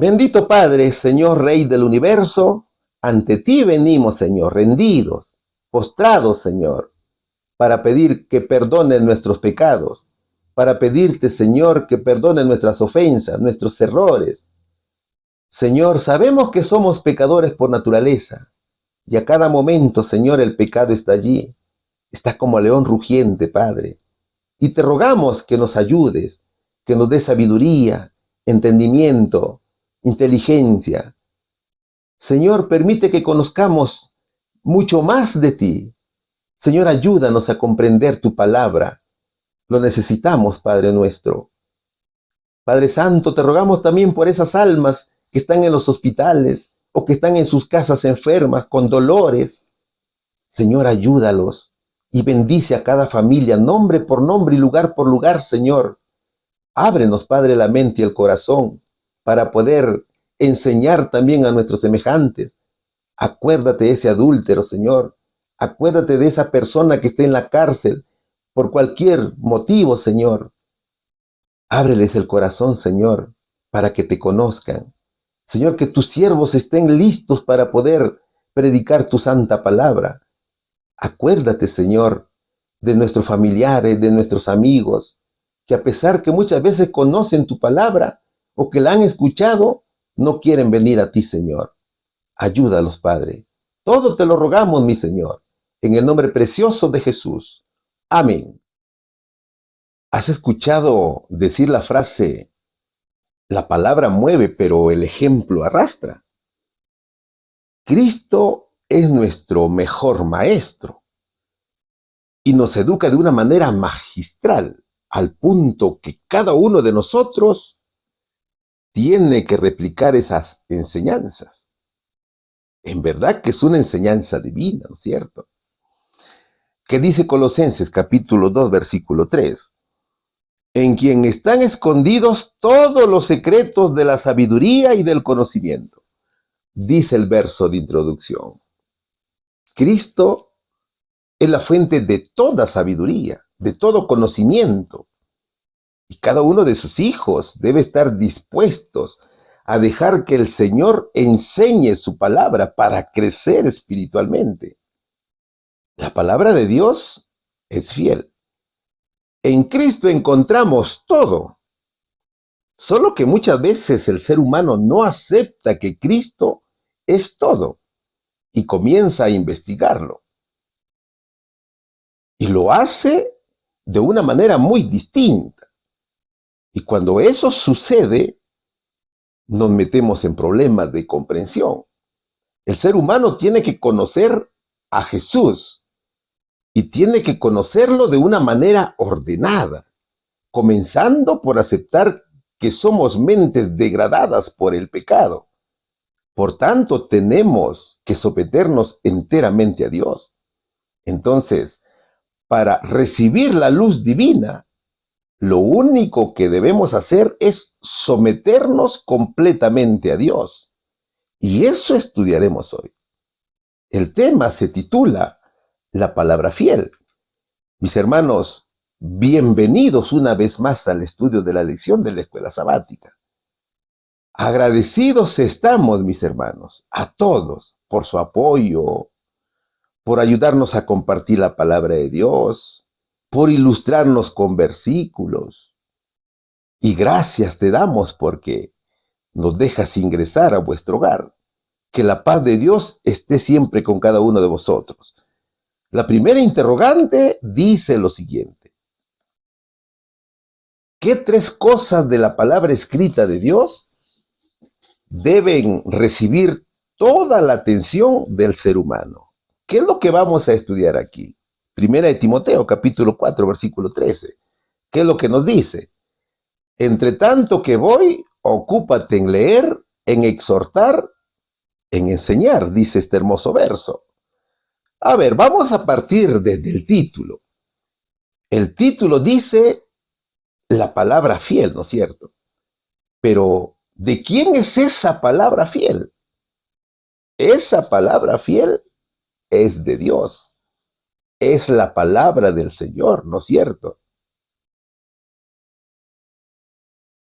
Bendito Padre, Señor Rey del universo, ante ti venimos, Señor, rendidos, postrados, Señor, para pedir que perdones nuestros pecados, para pedirte, Señor, que perdones nuestras ofensas, nuestros errores. Señor, sabemos que somos pecadores por naturaleza, y a cada momento, Señor, el pecado está allí, está como león rugiente, Padre. Y te rogamos que nos ayudes, que nos des sabiduría, entendimiento, inteligencia. Señor, permite que conozcamos mucho más de ti. Señor, ayúdanos a comprender tu palabra. Lo necesitamos, Padre nuestro. Padre Santo, te rogamos también por esas almas que están en los hospitales o que están en sus casas enfermas con dolores. Señor, ayúdalos y bendice a cada familia, nombre por nombre y lugar por lugar, Señor. Ábrenos, Padre, la mente y el corazón para poder enseñar también a nuestros semejantes. Acuérdate de ese adúltero, Señor. Acuérdate de esa persona que está en la cárcel por cualquier motivo, Señor. Ábreles el corazón, Señor, para que te conozcan. Señor, que tus siervos estén listos para poder predicar tu santa palabra. Acuérdate, Señor, de nuestros familiares, de nuestros amigos, que a pesar que muchas veces conocen tu palabra o que la han escuchado, no quieren venir a ti, Señor. Ayúdalos, Padre. Todo te lo rogamos, mi Señor, en el nombre precioso de Jesús. Amén. ¿Has escuchado decir la frase, la palabra mueve, pero el ejemplo arrastra? Cristo es nuestro mejor maestro y nos educa de una manera magistral, al punto que cada uno de nosotros tiene que replicar esas enseñanzas. En verdad que es una enseñanza divina, ¿no es cierto? ¿Qué dice Colosenses capítulo 2, versículo 3? En quien están escondidos todos los secretos de la sabiduría y del conocimiento, dice el verso de introducción. Cristo es la fuente de toda sabiduría, de todo conocimiento. Y cada uno de sus hijos debe estar dispuestos a dejar que el Señor enseñe su palabra para crecer espiritualmente. La palabra de Dios es fiel. En Cristo encontramos todo. Solo que muchas veces el ser humano no acepta que Cristo es todo y comienza a investigarlo. Y lo hace de una manera muy distinta. Y cuando eso sucede, nos metemos en problemas de comprensión. El ser humano tiene que conocer a Jesús y tiene que conocerlo de una manera ordenada, comenzando por aceptar que somos mentes degradadas por el pecado. Por tanto, tenemos que someternos enteramente a Dios. Entonces, para recibir la luz divina, lo único que debemos hacer es someternos completamente a Dios. Y eso estudiaremos hoy. El tema se titula La palabra fiel. Mis hermanos, bienvenidos una vez más al estudio de la lección de la escuela sabática. Agradecidos estamos, mis hermanos, a todos por su apoyo, por ayudarnos a compartir la palabra de Dios, por ilustrarnos con versículos. Y gracias te damos porque nos dejas ingresar a vuestro hogar. Que la paz de Dios esté siempre con cada uno de vosotros. La primera interrogante dice lo siguiente. ¿Qué tres cosas de la palabra escrita de Dios deben recibir toda la atención del ser humano? ¿Qué es lo que vamos a estudiar aquí? Primera de Timoteo, capítulo 4, versículo 13. ¿Qué es lo que nos dice? Entre tanto que voy, ocúpate en leer, en exhortar, en enseñar, dice este hermoso verso. A ver, vamos a partir desde el título. El título dice la palabra fiel, ¿no es cierto? Pero, ¿de quién es esa palabra fiel? Esa palabra fiel es de Dios. Es la palabra del Señor, ¿no es cierto?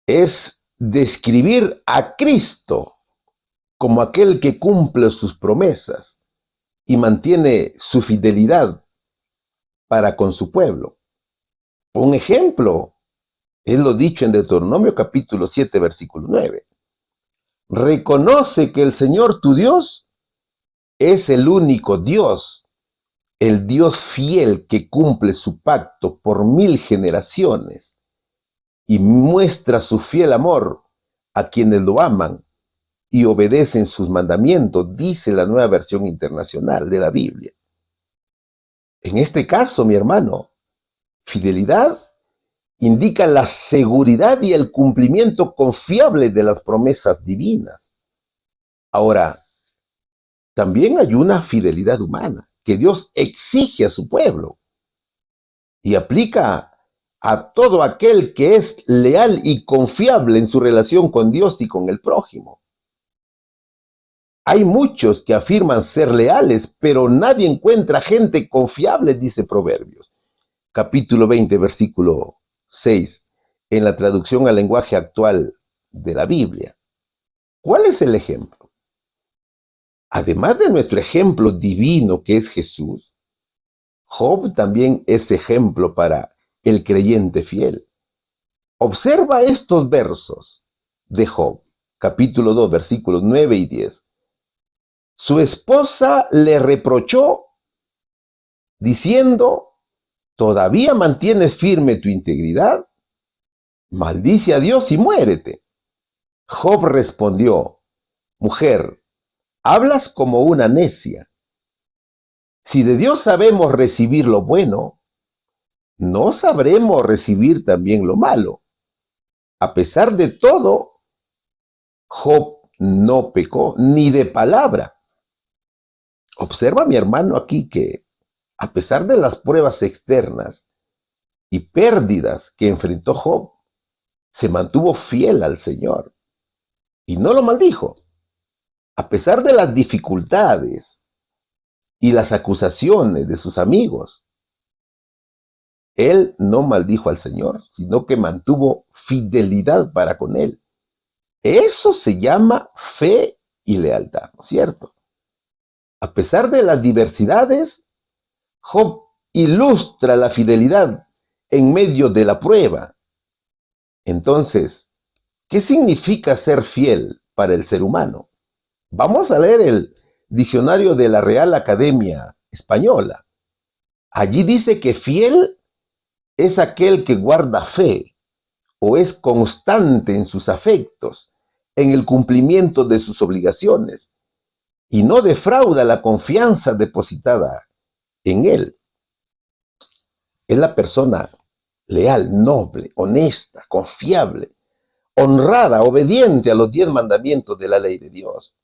Es describir a Cristo como aquel que cumple sus promesas y mantiene su fidelidad para con su pueblo. Un ejemplo es lo dicho en Deuteronomio capítulo 7, versículo 9. Reconoce que el Señor tu Dios es el único Dios, el Dios fiel que cumple su pacto por 1000 generaciones y muestra su fiel amor a quienes lo aman y obedecen sus mandamientos, dice la Nueva Versión Internacional de la Biblia. En este caso, mi hermano, fidelidad indica la seguridad y el cumplimiento confiable de las promesas divinas. Ahora, también hay una fidelidad humana que Dios exige a su pueblo y aplica a todo aquel que es leal y confiable en su relación con Dios y con el prójimo. Hay muchos que afirman ser leales, pero nadie encuentra gente confiable, dice Proverbios, capítulo 20, versículo 6, en la traducción al lenguaje actual de la Biblia. ¿Cuál es el ejemplo? Además de nuestro ejemplo divino que es Jesús, Job también es ejemplo para el creyente fiel. Observa estos versos de Job, capítulo 2, versículos 9 y 10. Su esposa le reprochó diciendo, ¿todavía mantienes firme tu integridad? Maldice a Dios y muérete. Job respondió, mujer, hablas como una necia. Si de Dios sabemos recibir lo bueno, ¿no sabremos recibir también lo malo? A pesar de todo, Job no pecó ni de palabra. Observa, mi hermano, aquí que a pesar de las pruebas externas y pérdidas que enfrentó Job, se mantuvo fiel al Señor y no lo maldijo. A pesar de las dificultades y las acusaciones de sus amigos, él no maldijo al Señor, sino que mantuvo fidelidad para con él. Eso se llama fe y lealtad, ¿no es cierto? A pesar de las diversidades, Job ilustra la fidelidad en medio de la prueba. Entonces, ¿qué significa ser fiel para el ser humano? Vamos a leer el diccionario de la Real Academia Española. Allí dice que fiel es aquel que guarda fe o es constante en sus afectos, en el cumplimiento de sus obligaciones y no defrauda la confianza depositada en él. Es la persona leal, noble, honesta, confiable, honrada, obediente a los 10 mandamientos de la ley de Dios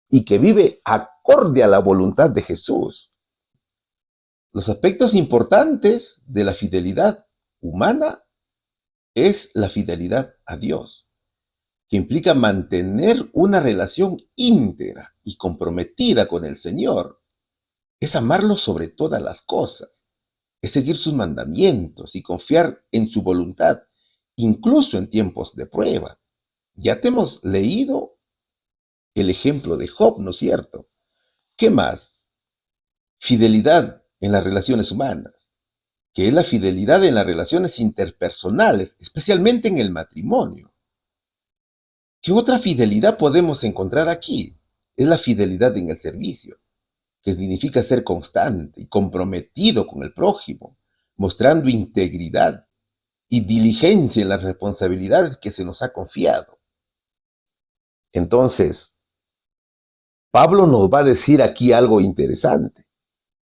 y que vive acorde a la voluntad de Jesús. Los aspectos importantes de la fidelidad humana es la fidelidad a Dios, que implica mantener una relación íntegra y comprometida con el Señor. Es amarlo sobre todas las cosas, es seguir sus mandamientos y confiar en su voluntad, incluso en tiempos de prueba. Ya te hemos leído el ejemplo de Job, ¿no es cierto? ¿Qué más? Fidelidad en las relaciones humanas, que es la fidelidad en las relaciones interpersonales, especialmente en el matrimonio. ¿Qué otra fidelidad podemos encontrar aquí? Es la fidelidad en el servicio, que significa ser constante y comprometido con el prójimo, mostrando integridad y diligencia en las responsabilidades que se nos ha confiado. Entonces, Pablo nos va a decir aquí algo interesante.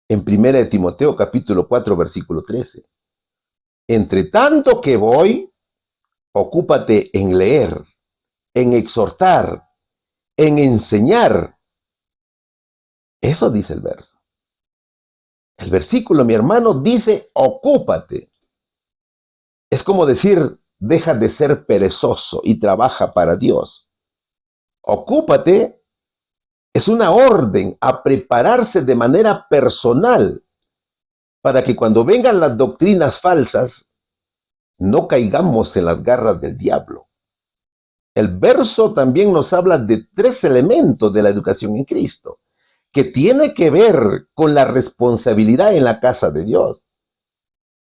En 1 Timoteo capítulo 4, versículo 13. Entre tanto que voy, ocúpate en leer, en exhortar, en enseñar. Eso dice el verso. El versículo, mi hermano, dice ocúpate. Es como decir, deja de ser perezoso y trabaja para Dios. Ocúpate es una orden a prepararse de manera personal para que cuando vengan las doctrinas falsas no caigamos en las garras del diablo. El verso también nos habla de 3 elementos de la educación en Cristo, que tiene que ver con la responsabilidad en la casa de Dios.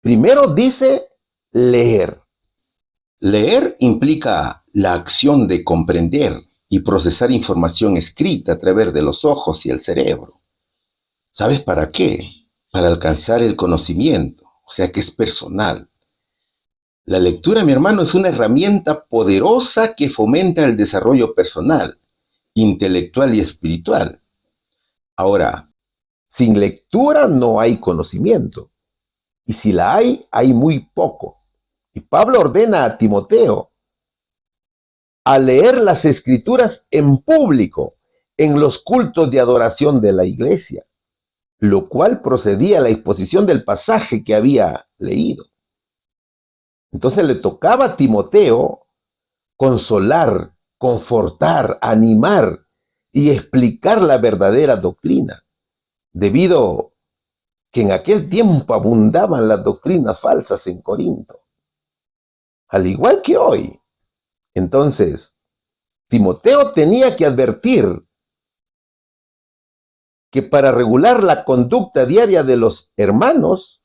Primero dice leer. Leer implica la acción de comprender y procesar información escrita a través de los ojos y el cerebro. ¿Sabes para qué? Para alcanzar el conocimiento, o sea que es personal. La lectura, mi hermano, es una herramienta poderosa que fomenta el desarrollo personal, intelectual y espiritual. Ahora, Sin lectura no hay conocimiento. Y si la hay muy poco. Y Pablo ordena a Timoteo a leer las escrituras en público, en los cultos de adoración de la iglesia, lo cual procedía a la exposición del pasaje que había leído. Entonces le tocaba a Timoteo consolar, confortar, animar y explicar la verdadera doctrina, debido que en aquel tiempo abundaban las doctrinas falsas en Corinto, al igual que hoy. Entonces, Timoteo tenía que advertir que para regular la conducta diaria de los hermanos,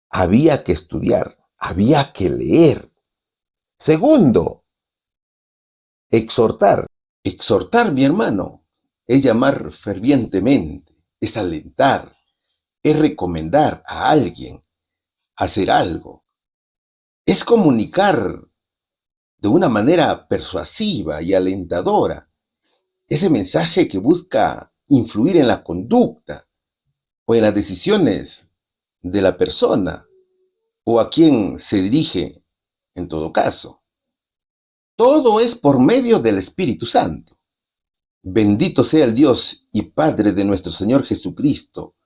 había que estudiar, había que leer. Segundo, exhortar. exhortar, mi hermano, es llamar fervientemente, es alentar, es recomendar a alguien a hacer algo, es comunicar de una manera persuasiva y alentadora ese mensaje que busca influir en la conducta o en las decisiones de la persona o a quien se dirige en todo caso. Todo es por medio del Espíritu Santo. Bendito sea el Dios y Padre de nuestro Señor Jesucristo,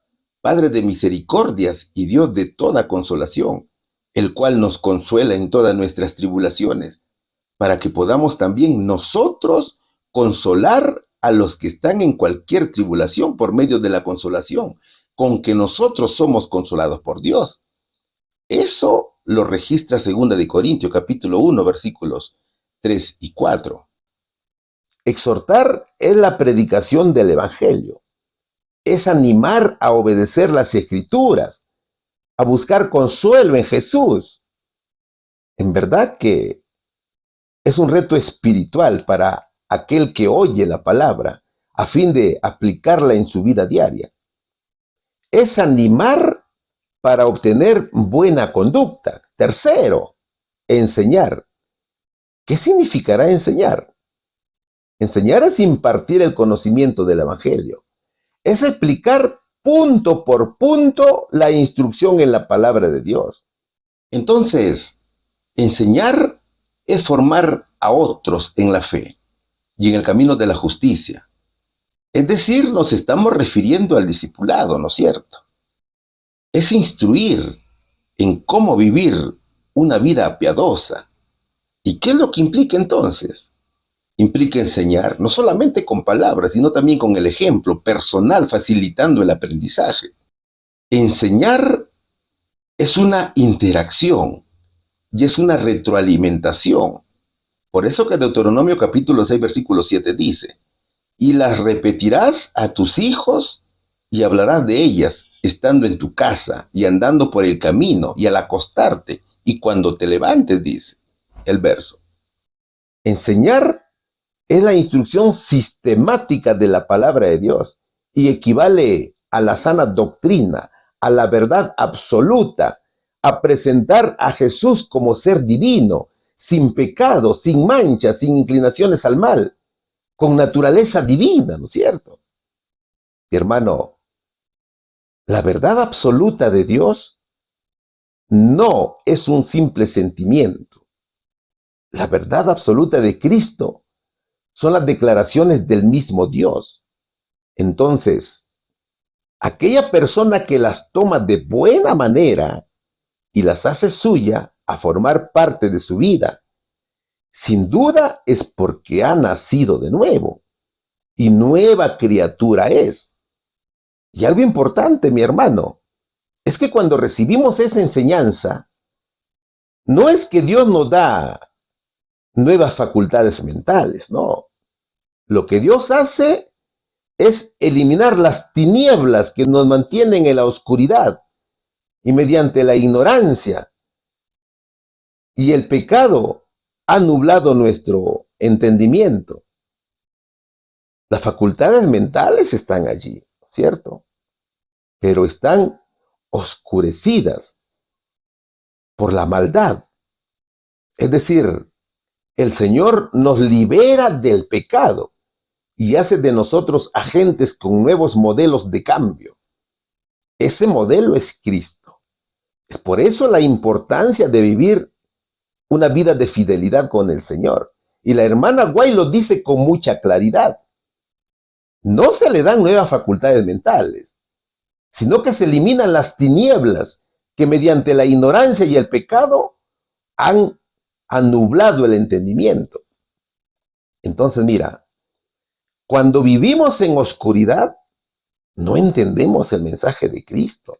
Padre de misericordias y Dios de toda consolación, el cual nos consuela en todas nuestras tribulaciones, para que podamos también nosotros consolar a los que están en cualquier tribulación por medio de la consolación, con que nosotros somos consolados por Dios. Eso lo registra 2 Corintios capítulo 1, versículos 3 y 4. Exhortar es la predicación del Evangelio, es animar a obedecer las Escrituras, a buscar consuelo en Jesús. En verdad que es un reto espiritual para aquel que oye la palabra a fin de aplicarla en su vida diaria. Es animar para obtener buena conducta. Tercero, enseñar. ¿Qué significará enseñar? Enseñar es impartir el conocimiento del Evangelio. Es explicar punto por punto la instrucción en la palabra de Dios. Entonces, enseñar es formar a otros en la fe y en el camino de la justicia. Es decir, nos estamos refiriendo al discipulado, ¿no es cierto? Es instruir en cómo vivir una vida piadosa. ¿Y qué es lo que implica entonces? Implica enseñar, no solamente con palabras, sino también con el ejemplo personal, facilitando el aprendizaje. Enseñar es una interacción y es una retroalimentación. Por eso que Deuteronomio capítulo 6, versículo 7 dice, y las repetirás a tus hijos y hablarás de ellas estando en tu casa y andando por el camino y al acostarte y cuando te levantes, dice el verso. Enseñar es la instrucción sistemática de la palabra de Dios y equivale a la sana doctrina, a la verdad absoluta, a presentar a Jesús como ser divino, sin pecado, sin mancha, sin inclinaciones al mal, con naturaleza divina, ¿no es cierto? Y hermano, la verdad absoluta de Dios no es un simple sentimiento. La verdad absoluta de Cristo son las declaraciones del mismo Dios. Entonces, aquella persona que las toma de buena manera y las hace suya a formar parte de su vida, sin duda es porque ha nacido de nuevo y nueva criatura es. Y algo importante, mi hermano, es que cuando recibimos esa enseñanza, no es que Dios nuevas facultades mentales, no. Lo que Dios hace es eliminar las tinieblas que nos mantienen en la oscuridad y mediante la ignorancia y el pecado ha nublado nuestro entendimiento. Las facultades mentales están allí, ¿cierto? Pero están oscurecidas por la maldad. Es decir, el Señor nos libera del pecado y hace de nosotros agentes con nuevos modelos de cambio. Ese modelo es Cristo. Es por eso la importancia de vivir una vida de fidelidad con el Señor. Y la hermana White lo dice con mucha claridad. No se le dan nuevas facultades mentales, sino que se eliminan las tinieblas que mediante la ignorancia y el pecado han nublado el entendimiento. Entonces, mira, cuando vivimos en oscuridad, no entendemos el mensaje de Cristo.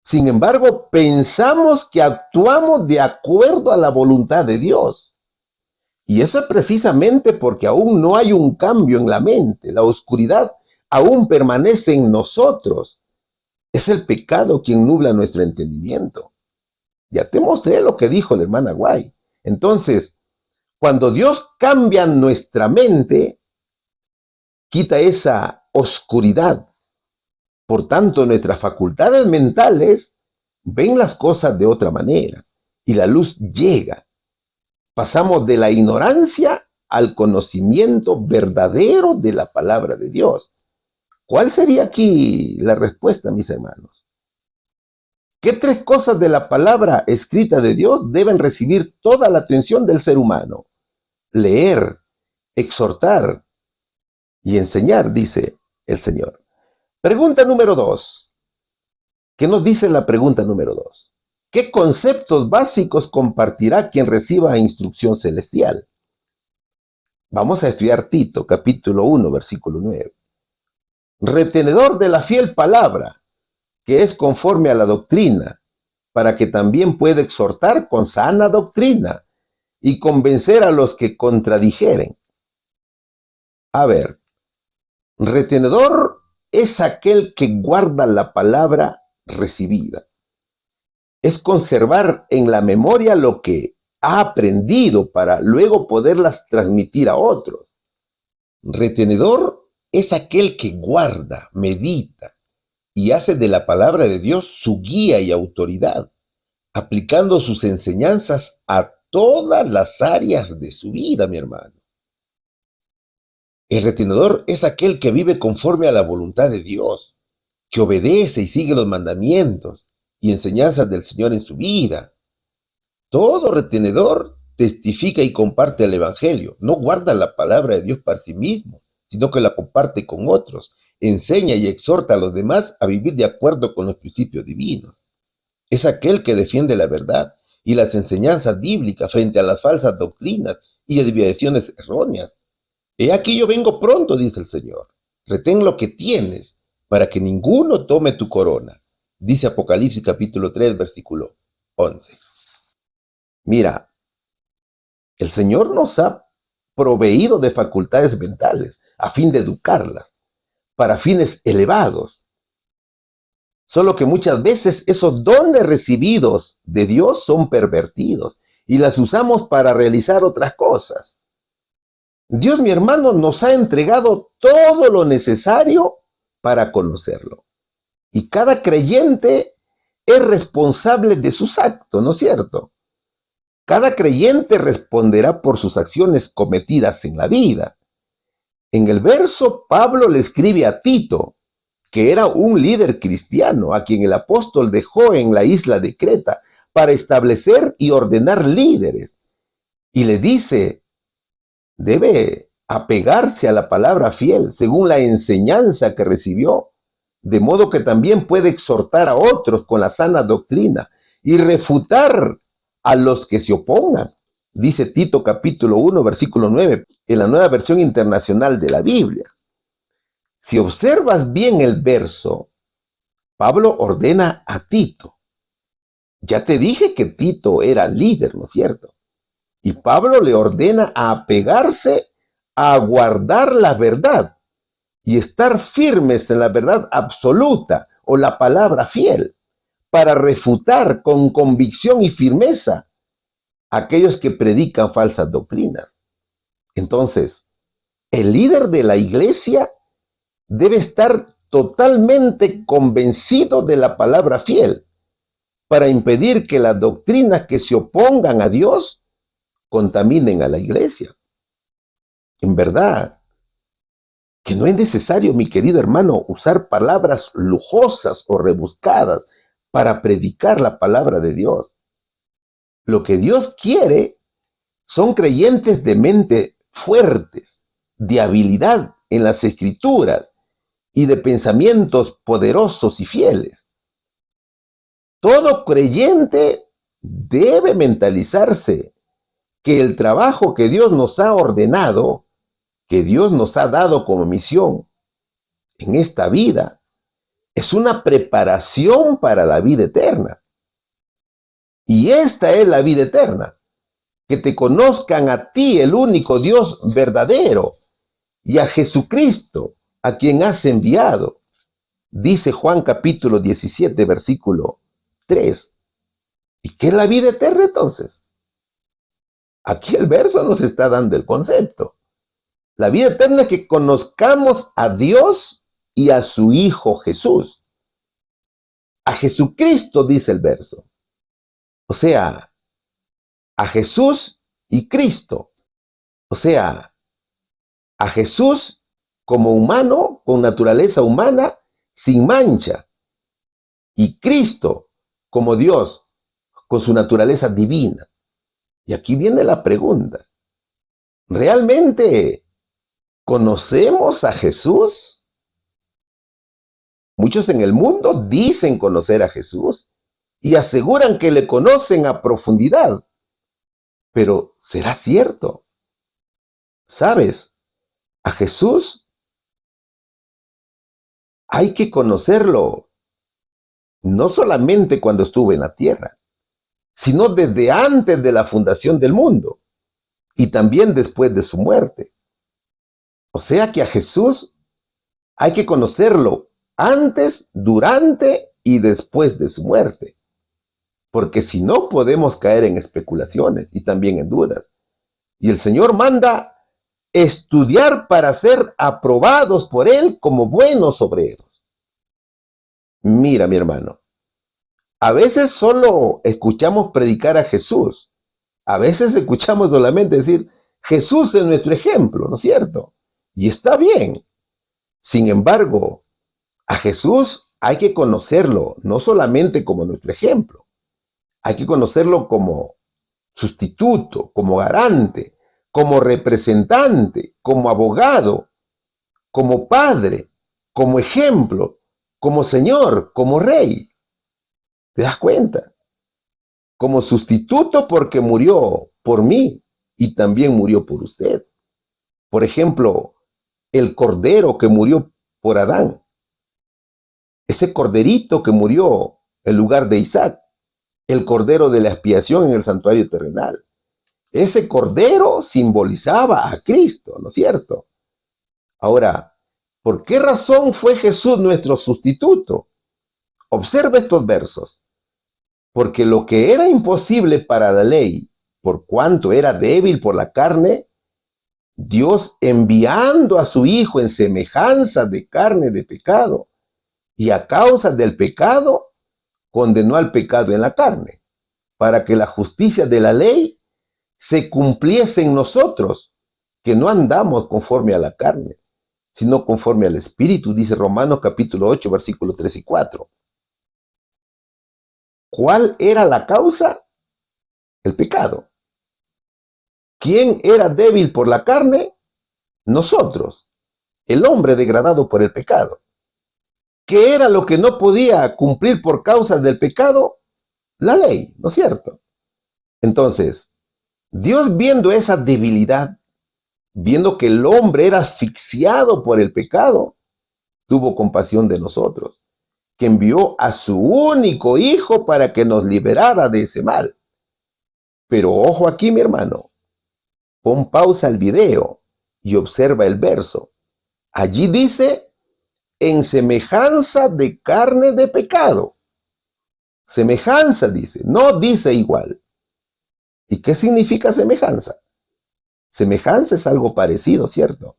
Sin embargo, pensamos que actuamos de acuerdo a la voluntad de Dios. Y eso es precisamente porque aún no hay un cambio en la mente. La oscuridad aún permanece en nosotros. Es el pecado quien nubla nuestro entendimiento. Ya te mostré lo que dijo la hermana White. Entonces, cuando Dios cambia nuestra mente, quita esa oscuridad. Por tanto, nuestras facultades mentales ven las cosas de otra manera y la luz llega. Pasamos de la ignorancia al conocimiento verdadero de la palabra de Dios. ¿Cuál sería aquí la respuesta, mis hermanos? ¿Qué tres cosas de la palabra escrita de Dios deben recibir toda la atención del ser humano? Leer, exhortar y enseñar, dice el Señor. Pregunta número 2. ¿Qué nos dice la pregunta número 2? ¿Qué conceptos básicos compartirá quien reciba instrucción celestial? Vamos a estudiar Tito, capítulo 1, versículo 9. Retenedor de la fiel palabra, que es conforme a la doctrina, para que también pueda exhortar con sana doctrina y convencer a los que contradijeren. A ver, retenedor es aquel que guarda la palabra recibida. Es conservar en la memoria lo que ha aprendido para luego poderlas transmitir a otros. Retenedor es aquel que guarda, medita y hace de la palabra de Dios su guía y autoridad, aplicando sus enseñanzas a todas las áreas de su vida, mi hermano. El retenedor es aquel que vive conforme a la voluntad de Dios, que obedece y sigue los mandamientos y enseñanzas del Señor en su vida. Todo retenedor testifica y comparte el Evangelio. No guarda la palabra de Dios para sí mismo, sino que la comparte con otros. Enseña y exhorta a los demás a vivir de acuerdo con los principios divinos. Es aquel que defiende la verdad y las enseñanzas bíblicas frente a las falsas doctrinas y desviaciones erróneas. He aquí yo vengo pronto, dice el Señor. Retén lo que tienes para que ninguno tome tu corona. Dice Apocalipsis capítulo 3, versículo 11. Mira, el Señor nos ha proveído de facultades mentales a fin de educarlas, para fines elevados. Solo que muchas veces esos dones recibidos de Dios son pervertidos y las usamos para realizar otras cosas. Dios, mi hermano, nos ha entregado todo lo necesario para conocerlo. Y cada creyente es responsable de sus actos, ¿no es cierto? Cada creyente responderá por sus acciones cometidas en la vida. En el verso, Pablo le escribe a Tito, que era un líder cristiano, a quien el apóstol dejó en la isla de Creta para establecer y ordenar líderes. Y le dice, debe apegarse a la palabra fiel, según la enseñanza que recibió, de modo que también puede exhortar a otros con la sana doctrina y refutar a los que se opongan. Dice Tito capítulo 1, versículo 9, en la Nueva Versión Internacional de la Biblia. Si observas bien el verso, Pablo ordena a Tito. Ya te dije que Tito era líder, ¿no es cierto? Y Pablo le ordena a apegarse a guardar la verdad y estar firmes en la verdad absoluta o la palabra fiel para refutar con convicción y firmeza a aquellos que predican falsas doctrinas. Entonces, el líder de la iglesia debe estar totalmente convencido de la palabra fiel para impedir que las doctrinas que se opongan a Dios contaminen a la iglesia. En verdad, que no es necesario, mi querido hermano, usar palabras lujosas o rebuscadas para predicar la palabra de Dios. Lo que Dios quiere son creyentes de mente fuertes, de habilidad en las escrituras y de pensamientos poderosos y fieles. Todo creyente debe mentalizarse que el trabajo que Dios nos ha ordenado, que Dios nos ha dado como misión en esta vida, es una preparación para la vida eterna. Y esta es la vida eterna, que te conozcan a ti, el único Dios verdadero, y a Jesucristo, a quien has enviado. Dice Juan capítulo 17, versículo 3. ¿Y qué es la vida eterna entonces? Aquí el verso nos está dando el concepto. La vida eterna es que conozcamos a Dios y a su Hijo Jesús. A Jesucristo, dice el verso. O sea, a Jesús y Cristo. O sea, a Jesús como humano, con naturaleza humana, sin mancha. Y Cristo como Dios, con su naturaleza divina. Y aquí viene la pregunta. ¿Realmente conocemos a Jesús? Muchos en el mundo dicen conocer a Jesús y aseguran que le conocen a profundidad. Pero ¿será cierto? ¿Sabes? A Jesús hay que conocerlo no solamente cuando estuvo en la tierra, sino desde antes de la fundación del mundo y también después de su muerte. O sea que a Jesús hay que conocerlo antes, durante y después de su muerte. Porque si no, podemos caer en especulaciones y también en dudas. Y el Señor manda estudiar para ser aprobados por Él como buenos obreros. Mira, mi hermano, a veces solo escuchamos predicar a Jesús. A veces escuchamos solamente decir, Jesús es nuestro ejemplo, ¿no es cierto? Y está bien. Sin embargo, a Jesús hay que conocerlo, no solamente como nuestro ejemplo. Hay que conocerlo como sustituto, como garante, como representante, como abogado, como padre, como ejemplo, como Señor, como Rey. ¿Te das cuenta? Como sustituto porque murió por mí y también murió por usted. Por ejemplo, el cordero que murió por Adán. Ese corderito que murió en lugar de Isaac. El cordero de la expiación en el santuario terrenal. Ese cordero simbolizaba a Cristo, ¿no es cierto? Ahora, ¿por qué razón fue Jesús nuestro sustituto? Observa estos versos. Porque lo que era imposible para la ley, por cuanto era débil por la carne, Dios enviando a su Hijo en semejanza de carne de pecado, y a causa del pecado, condenó al pecado en la carne, para que la justicia de la ley se cumpliese en nosotros, que no andamos conforme a la carne, sino conforme al Espíritu, dice Romanos capítulo 8, versículos 3 y 4. ¿Cuál era la causa? El pecado. ¿Quién era débil por la carne? Nosotros, el hombre degradado por el pecado. ¿Qué era lo que no podía cumplir por causa del pecado? La ley, ¿no es cierto? Entonces, Dios viendo esa debilidad, viendo que el hombre era asfixiado por el pecado, tuvo compasión de nosotros, que envió a su único Hijo para que nos liberara de ese mal. Pero ojo aquí, mi hermano, Pon pausa al video y observa el verso. Allí dice, en semejanza de carne de pecado. Semejanza dice, no dice igual. ¿Y qué significa semejanza? Semejanza es algo parecido, ¿cierto?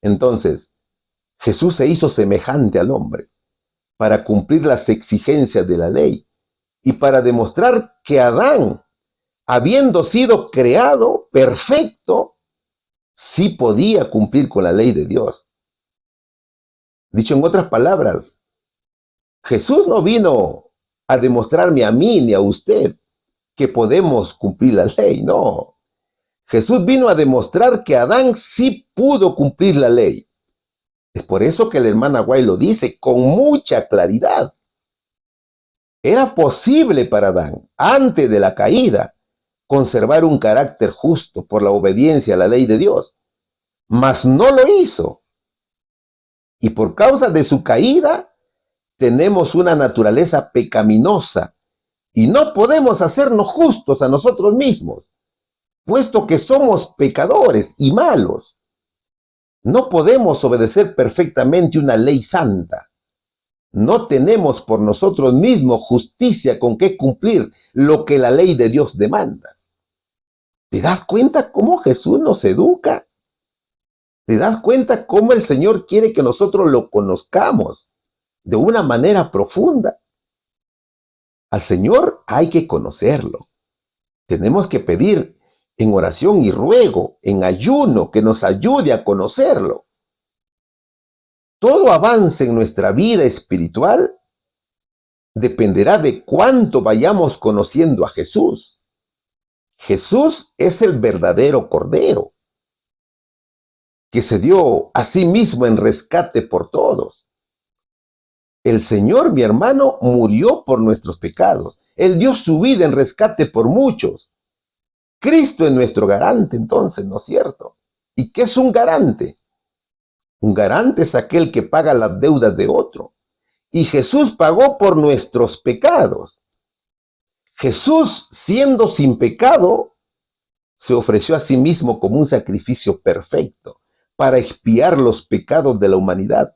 Entonces, Jesús se hizo semejante al hombre para cumplir las exigencias de la ley y para demostrar que Adán, habiendo sido creado perfecto, sí podía cumplir con la ley de Dios. Dicho en otras palabras, Jesús no vino a demostrarme a mí ni a usted que podemos cumplir la ley, no. Jesús vino a demostrar que Adán sí pudo cumplir la ley. Es por eso que la hermana White lo dice con mucha claridad. Era posible para Adán, antes de la caída, conservar un carácter justo por la obediencia a la ley de Dios, mas no lo hizo. Y por causa de su caída, tenemos una naturaleza pecaminosa y no podemos hacernos justos a nosotros mismos, puesto que somos pecadores y malos. No podemos obedecer perfectamente una ley santa. No tenemos por nosotros mismos justicia con que cumplir lo que la ley de Dios demanda. ¿Te das cuenta cómo Jesús nos educa? ¿Te das cuenta cómo el Señor quiere que nosotros lo conozcamos de una manera profunda? Al Señor hay que conocerlo. Tenemos que pedir en oración y ruego, en ayuno, que nos ayude a conocerlo. Todo avance en nuestra vida espiritual dependerá de cuánto vayamos conociendo a Jesús. Jesús es el verdadero Cordero, que se dio a sí mismo en rescate por todos. El Señor, mi hermano, murió por nuestros pecados. Él dio su vida en rescate por muchos. Cristo es nuestro garante, entonces, ¿no es cierto? ¿Y qué es un garante? Un garante es aquel que paga las deudas de otro. Y Jesús pagó por nuestros pecados. Jesús, siendo sin pecado, se ofreció a sí mismo como un sacrificio perfecto para expiar los pecados de la humanidad.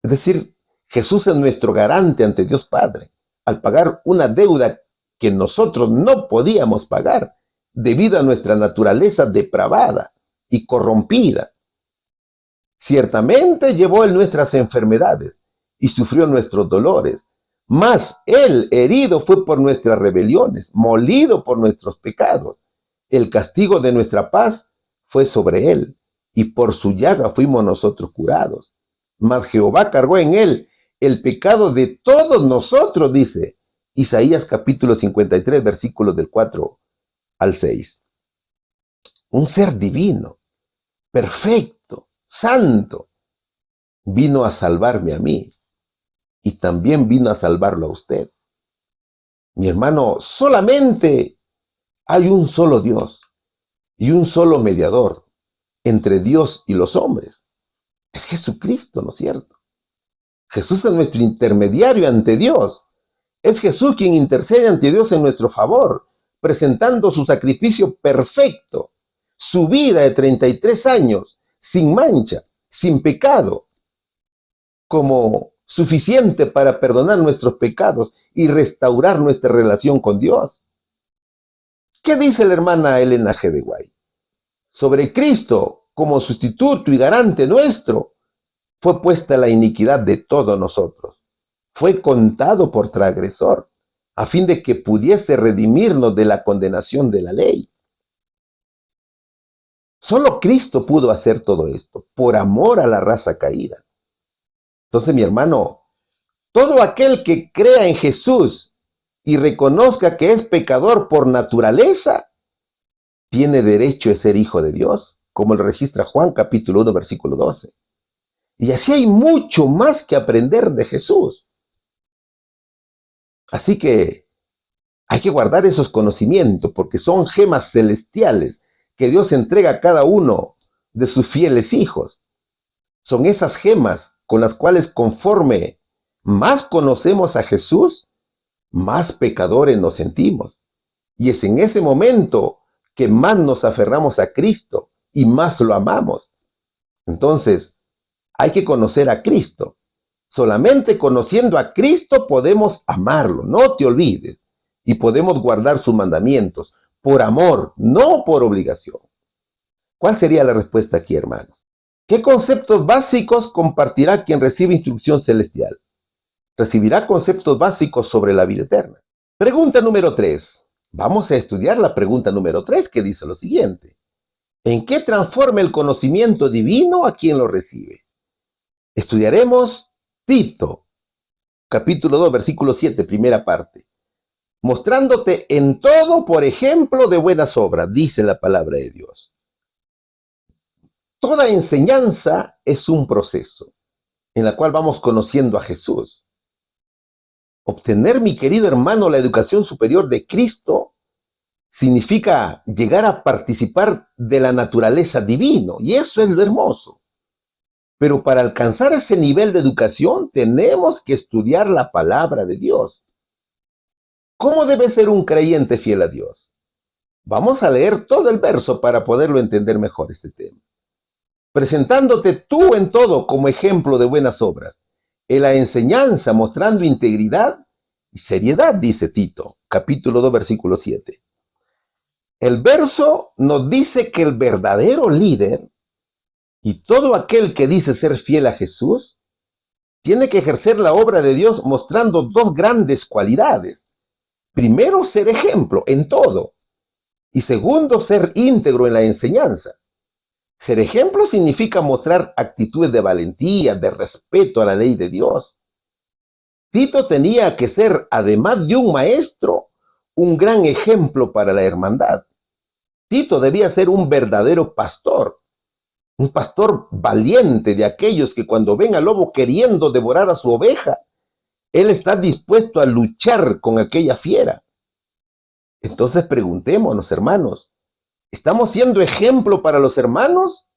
Es decir, Jesús es nuestro garante ante Dios Padre, al pagar una deuda que nosotros no podíamos pagar debido a nuestra naturaleza depravada y corrompida. Ciertamente llevó Él nuestras enfermedades y sufrió nuestros dolores, mas Él herido fue por nuestras rebeliones, molido por nuestros pecados. El castigo de nuestra paz fue sobre Él, y por su llaga fuimos nosotros curados. Mas Jehová cargó en Él el pecado de todos nosotros, dice Isaías capítulo 53, versículos del 4 al 6. Un ser divino, perfecto, santo, vino a salvarme a mí y también vino a salvarlo a usted. Mi hermano, solamente hay un solo Dios y un solo mediador entre Dios y los hombres. Es Jesucristo, ¿no es cierto? Jesús es nuestro intermediario ante Dios. Es Jesús quien intercede ante Dios en nuestro favor, presentando su sacrificio perfecto, su vida de 33 años, sin mancha, sin pecado, como suficiente para perdonar nuestros pecados y restaurar nuestra relación con Dios. ¿Qué dice la hermana Elena G. de White? Sobre Cristo, como sustituto y garante nuestro, fue puesta la iniquidad de todos nosotros. Fue contado por transgresor, a fin de que pudiese redimirnos de la condenación de la ley. Solo Cristo pudo hacer todo esto, por amor a la raza caída. Entonces, mi hermano, todo aquel que crea en Jesús y reconozca que es pecador por naturaleza, tiene derecho a ser hijo de Dios, como lo registra Juan capítulo 1, versículo 12. Y así hay mucho más que aprender de Jesús. Así que hay que guardar esos conocimientos porque son gemas celestiales que Dios entrega a cada uno de sus fieles hijos. Son esas gemas con las cuales conforme más conocemos a Jesús, más pecadores nos sentimos. Y es en ese momento que más nos aferramos a Cristo y más lo amamos. Entonces, hay que conocer a Cristo. Solamente conociendo a Cristo podemos amarlo, no te olvides. Y podemos guardar sus mandamientos por amor, no por obligación. ¿Cuál sería la respuesta aquí, hermanos? ¿Qué conceptos básicos compartirá quien recibe instrucción celestial? Recibirá conceptos básicos sobre la vida eterna. Pregunta número 3. Vamos a estudiar la pregunta número 3, que dice lo siguiente. ¿En qué transforma el conocimiento divino a quien lo recibe? Estudiaremos Tito, capítulo 2, versículo 7, primera parte. Mostrándote en todo por ejemplo de buenas obras, dice la palabra de Dios. Toda enseñanza es un proceso en la cual vamos conociendo a Jesús. Obtener, mi querido hermano, la educación superior de Cristo significa llegar a participar de la naturaleza divina, y eso es lo hermoso. Pero para alcanzar ese nivel de educación tenemos que estudiar la palabra de Dios. ¿Cómo debe ser un creyente fiel a Dios? Vamos a leer todo el verso para poderlo entender mejor este tema. Presentándote tú en todo como ejemplo de buenas obras, en la enseñanza mostrando integridad y seriedad, dice Tito, capítulo 2, versículo 7. El verso nos dice que el verdadero líder y todo aquel que dice ser fiel a Jesús tiene que ejercer la obra de Dios mostrando dos grandes cualidades. Primero, ser ejemplo en todo. Y segundo, ser íntegro en la enseñanza. Ser ejemplo significa mostrar actitudes de valentía, de respeto a la ley de Dios. Tito tenía que ser, además de un maestro, un gran ejemplo para la hermandad. Tito debía ser un verdadero pastor, un pastor valiente, de aquellos que cuando ven al lobo queriendo devorar a su oveja, él está dispuesto a luchar con aquella fiera. Entonces preguntémonos, hermanos, ¿estamos siendo ejemplo para los hermanos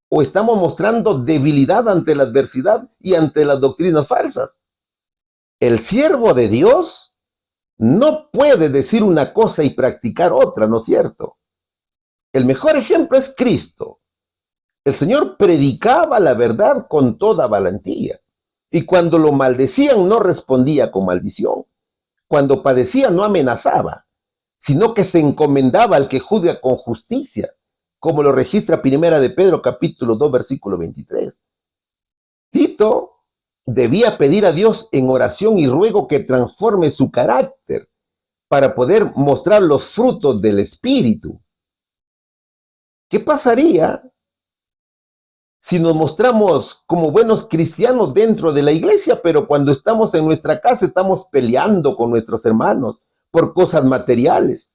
o estamos mostrando debilidad ante la adversidad y ante las doctrinas falsas? El siervo de Dios no puede decir una cosa y practicar otra, ¿no es cierto? El mejor ejemplo es Cristo. El Señor predicaba la verdad con toda valentía, y cuando lo maldecían no respondía con maldición. Cuando padecía no amenazaba, sino que se encomendaba al que juzga con justicia, como lo registra Primera de Pedro capítulo 2, versículo 23. Tito debía pedir a Dios en oración y ruego que transforme su carácter para poder mostrar los frutos del Espíritu. ¿Qué pasaría si nos mostramos como buenos cristianos dentro de la iglesia, pero cuando estamos en nuestra casa estamos peleando con nuestros hermanos por cosas materiales?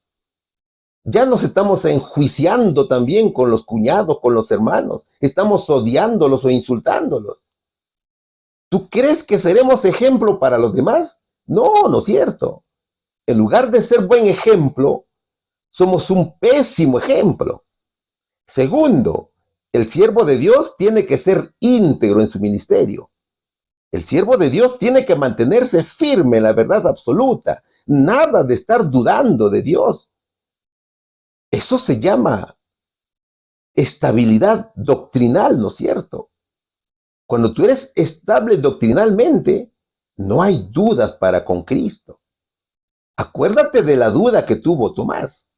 Ya nos estamos enjuiciando también con los cuñados, con los hermanos. Estamos odiándolos o insultándolos. ¿Tú crees que seremos ejemplo para los demás? No, no es cierto. En lugar de ser buen ejemplo, somos un pésimo ejemplo. Segundo, el siervo de Dios tiene que ser íntegro en su ministerio. El siervo de Dios tiene que mantenerse firme en la verdad absoluta. Nada de estar dudando de Dios. Eso se llama estabilidad doctrinal, ¿no es cierto? Cuando tú eres estable doctrinalmente, no hay dudas para con Cristo. Acuérdate de la duda que tuvo Tomás.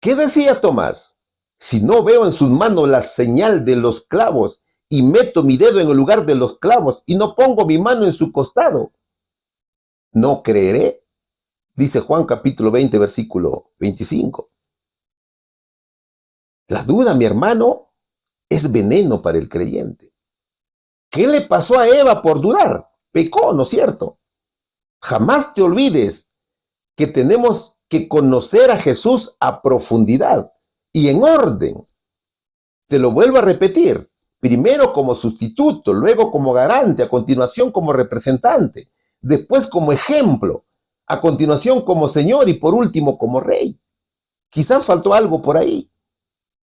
¿Qué decía Tomás? Si no veo en sus manos la señal de los clavos y meto mi dedo en el lugar de los clavos y no pongo mi mano en su costado, no creeré, dice Juan capítulo 20, versículo 25. La duda, mi hermano, es veneno para el creyente. ¿Qué le pasó a Eva por dudar? Pecó, ¿no es cierto? Jamás te olvides que tenemos que conocer a Jesús a profundidad y en orden. Te lo vuelvo a repetir. Primero como sustituto, luego como garante, a continuación como representante, después como ejemplo, a continuación como Señor y por último como Rey. Quizás faltó algo por ahí.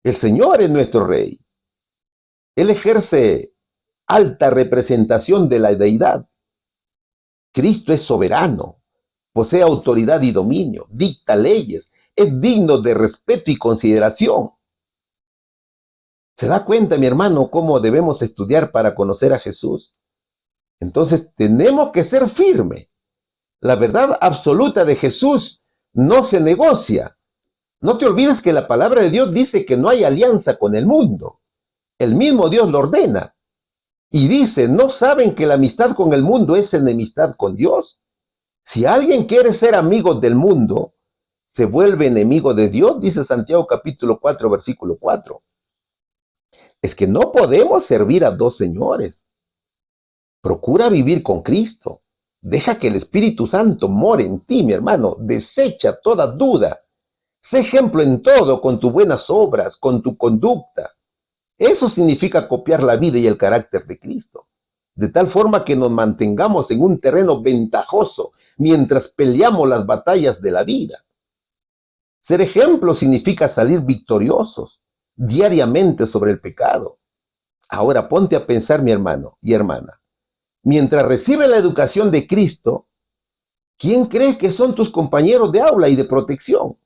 El Señor es nuestro Rey. Él ejerce alta representación de la deidad. Cristo es soberano, posee autoridad y dominio, dicta leyes, es digno de respeto y consideración. ¿Se da cuenta, mi hermano, cómo debemos estudiar para conocer a Jesús? Entonces tenemos que ser firmes. La verdad absoluta de Jesús no se negocia. No te olvides que la palabra de Dios dice que no hay alianza con el mundo. El mismo Dios lo ordena. Y dice, ¿no saben que la amistad con el mundo es enemistad con Dios? Si alguien quiere ser amigo del mundo, se vuelve enemigo de Dios, dice Santiago capítulo 4, versículo 4. Es que no podemos servir a dos señores. Procura vivir con Cristo. Deja que el Espíritu Santo more en ti, mi hermano. Desecha toda duda. Sé ejemplo en todo, con tus buenas obras, con tu conducta. Eso significa copiar la vida y el carácter de Cristo, de tal forma que nos mantengamos en un terreno ventajoso mientras peleamos las batallas de la vida. Ser ejemplo significa salir victoriosos diariamente sobre el pecado. Ahora ponte a pensar, mi hermano y hermana, mientras recibes la educación de Cristo, ¿quién crees que son tus compañeros de aula y de protección?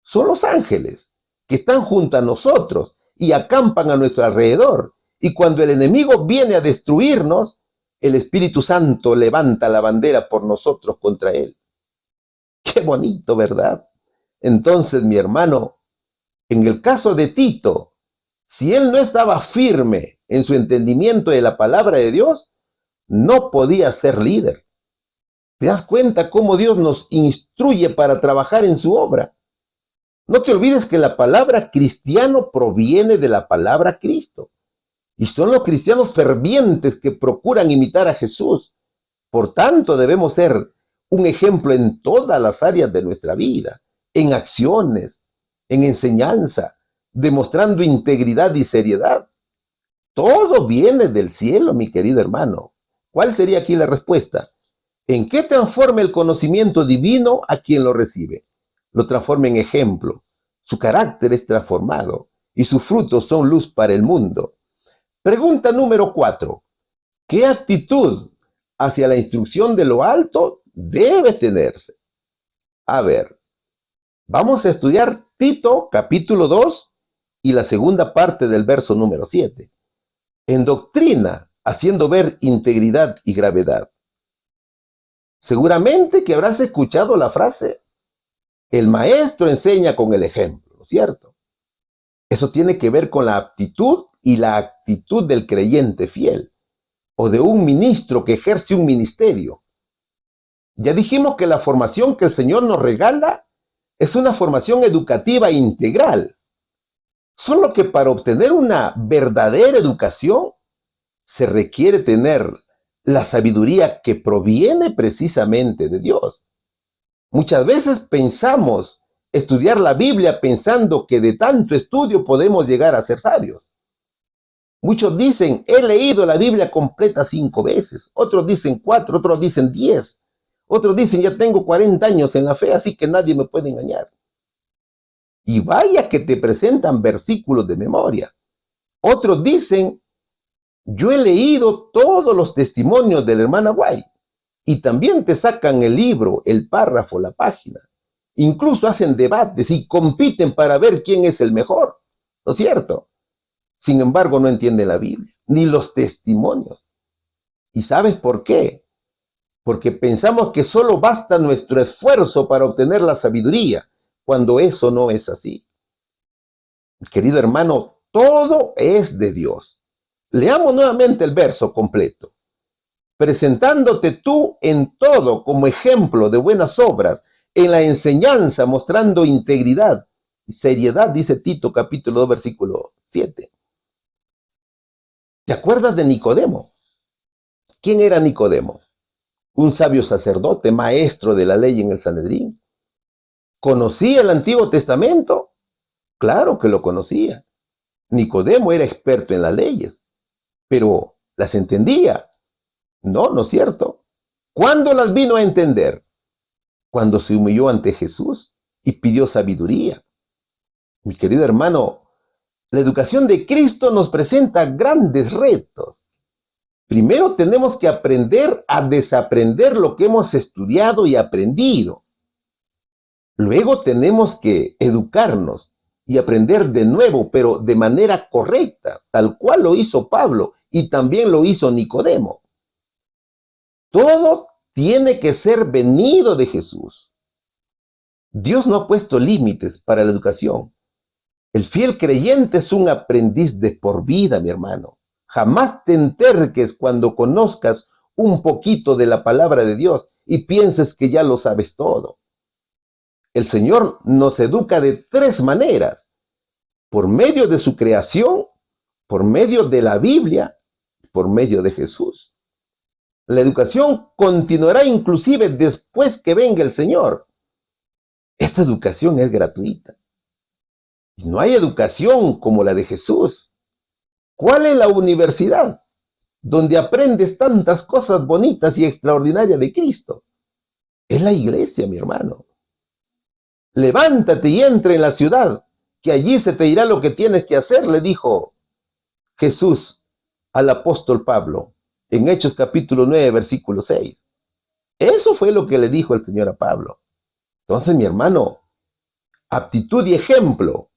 Son los ángeles que están junto a nosotros y acampan a nuestro alrededor. Y cuando el enemigo viene a destruirnos, el Espíritu Santo levanta la bandera por nosotros contra él. Qué bonito, ¿verdad? Entonces, mi hermano, en el caso de Tito, si él no estaba firme en su entendimiento de la palabra de Dios, no podía ser líder. ¿Te das cuenta cómo Dios nos instruye para trabajar en su obra? No te olvides que la palabra cristiano proviene de la palabra Cristo. Y son los cristianos fervientes que procuran imitar a Jesús. Por tanto, debemos ser un ejemplo en todas las áreas de nuestra vida, en acciones, en enseñanza, demostrando integridad y seriedad. Todo viene del cielo, mi querido hermano. ¿Cuál sería aquí la respuesta? ¿En qué transforma el conocimiento divino a quien lo recibe? Lo transforma en ejemplo. Su carácter es transformado y sus frutos son luz para el mundo. Pregunta número 4. ¿Qué actitud hacia la instrucción de lo alto debe tenerse? A ver, vamos a estudiar Tito capítulo 2 y la segunda parte del verso número 7. En doctrina, haciendo ver integridad y gravedad. Seguramente que habrás escuchado la frase, el maestro enseña con el ejemplo, ¿no es cierto? Eso tiene que ver con la aptitud y la actitud del creyente fiel o de un ministro que ejerce un ministerio. Ya dijimos que la formación que el Señor nos regala es una formación educativa integral. Solo que para obtener una verdadera educación se requiere tener la sabiduría que proviene precisamente de Dios. Muchas veces pensamos estudiar la Biblia pensando que de tanto estudio podemos llegar a ser sabios. Muchos dicen, he leído la Biblia completa 5 veces. Otros dicen 4, otros dicen 10. Otros dicen, ya tengo 40 años en la fe, así que nadie me puede engañar. Y vaya que te presentan versículos de memoria. Otros dicen, yo he leído todos los testimonios de la hermana White. Y también te sacan el libro, el párrafo, la página. Incluso hacen debates y compiten para ver quién es el mejor. ¿No es cierto? Sin embargo, no entienden la Biblia, ni los testimonios. ¿Y sabes por qué? Porque pensamos que solo basta nuestro esfuerzo para obtener la sabiduría, cuando eso no es así. Querido hermano, todo es de Dios. Leamos nuevamente el verso completo. Presentándote tú en todo como ejemplo de buenas obras, en la enseñanza mostrando integridad y seriedad, dice Tito capítulo 2, versículo 7. ¿Te acuerdas de Nicodemo? ¿Quién era Nicodemo? Un sabio sacerdote, maestro de la ley en el Sanedrín. ¿Conocía el Antiguo Testamento? Claro que lo conocía. Nicodemo era experto en las leyes, pero ¿las entendía? No, ¿no es cierto? ¿Cuándo las vino a entender? Cuando se humilló ante Jesús y pidió sabiduría. Mi querido hermano, la educación de Cristo nos presenta grandes retos. Primero tenemos que aprender a desaprender lo que hemos estudiado y aprendido. Luego tenemos que educarnos y aprender de nuevo, pero de manera correcta, tal cual lo hizo Pablo y también lo hizo Nicodemo. Todo tiene que ser venido de Jesús. Dios no ha puesto límites para la educación. El fiel creyente es un aprendiz de por vida, mi hermano. Jamás te enterques cuando conozcas un poquito de la palabra de Dios y pienses que ya lo sabes todo. El Señor nos educa de tres maneras: por medio de su creación, por medio de la Biblia, por medio de Jesús. La educación continuará inclusive después que venga el Señor. Esta educación es gratuita. Y no hay educación como la de Jesús. ¿Cuál es la universidad donde aprendes tantas cosas bonitas y extraordinarias de Cristo? Es la iglesia, mi hermano. Levántate y entra en la ciudad, que allí se te dirá lo que tienes que hacer, le dijo Jesús al apóstol Pablo en Hechos capítulo 9, versículo 6. Eso fue lo que le dijo el Señor a Pablo. Entonces, mi hermano, aptitud y ejemplo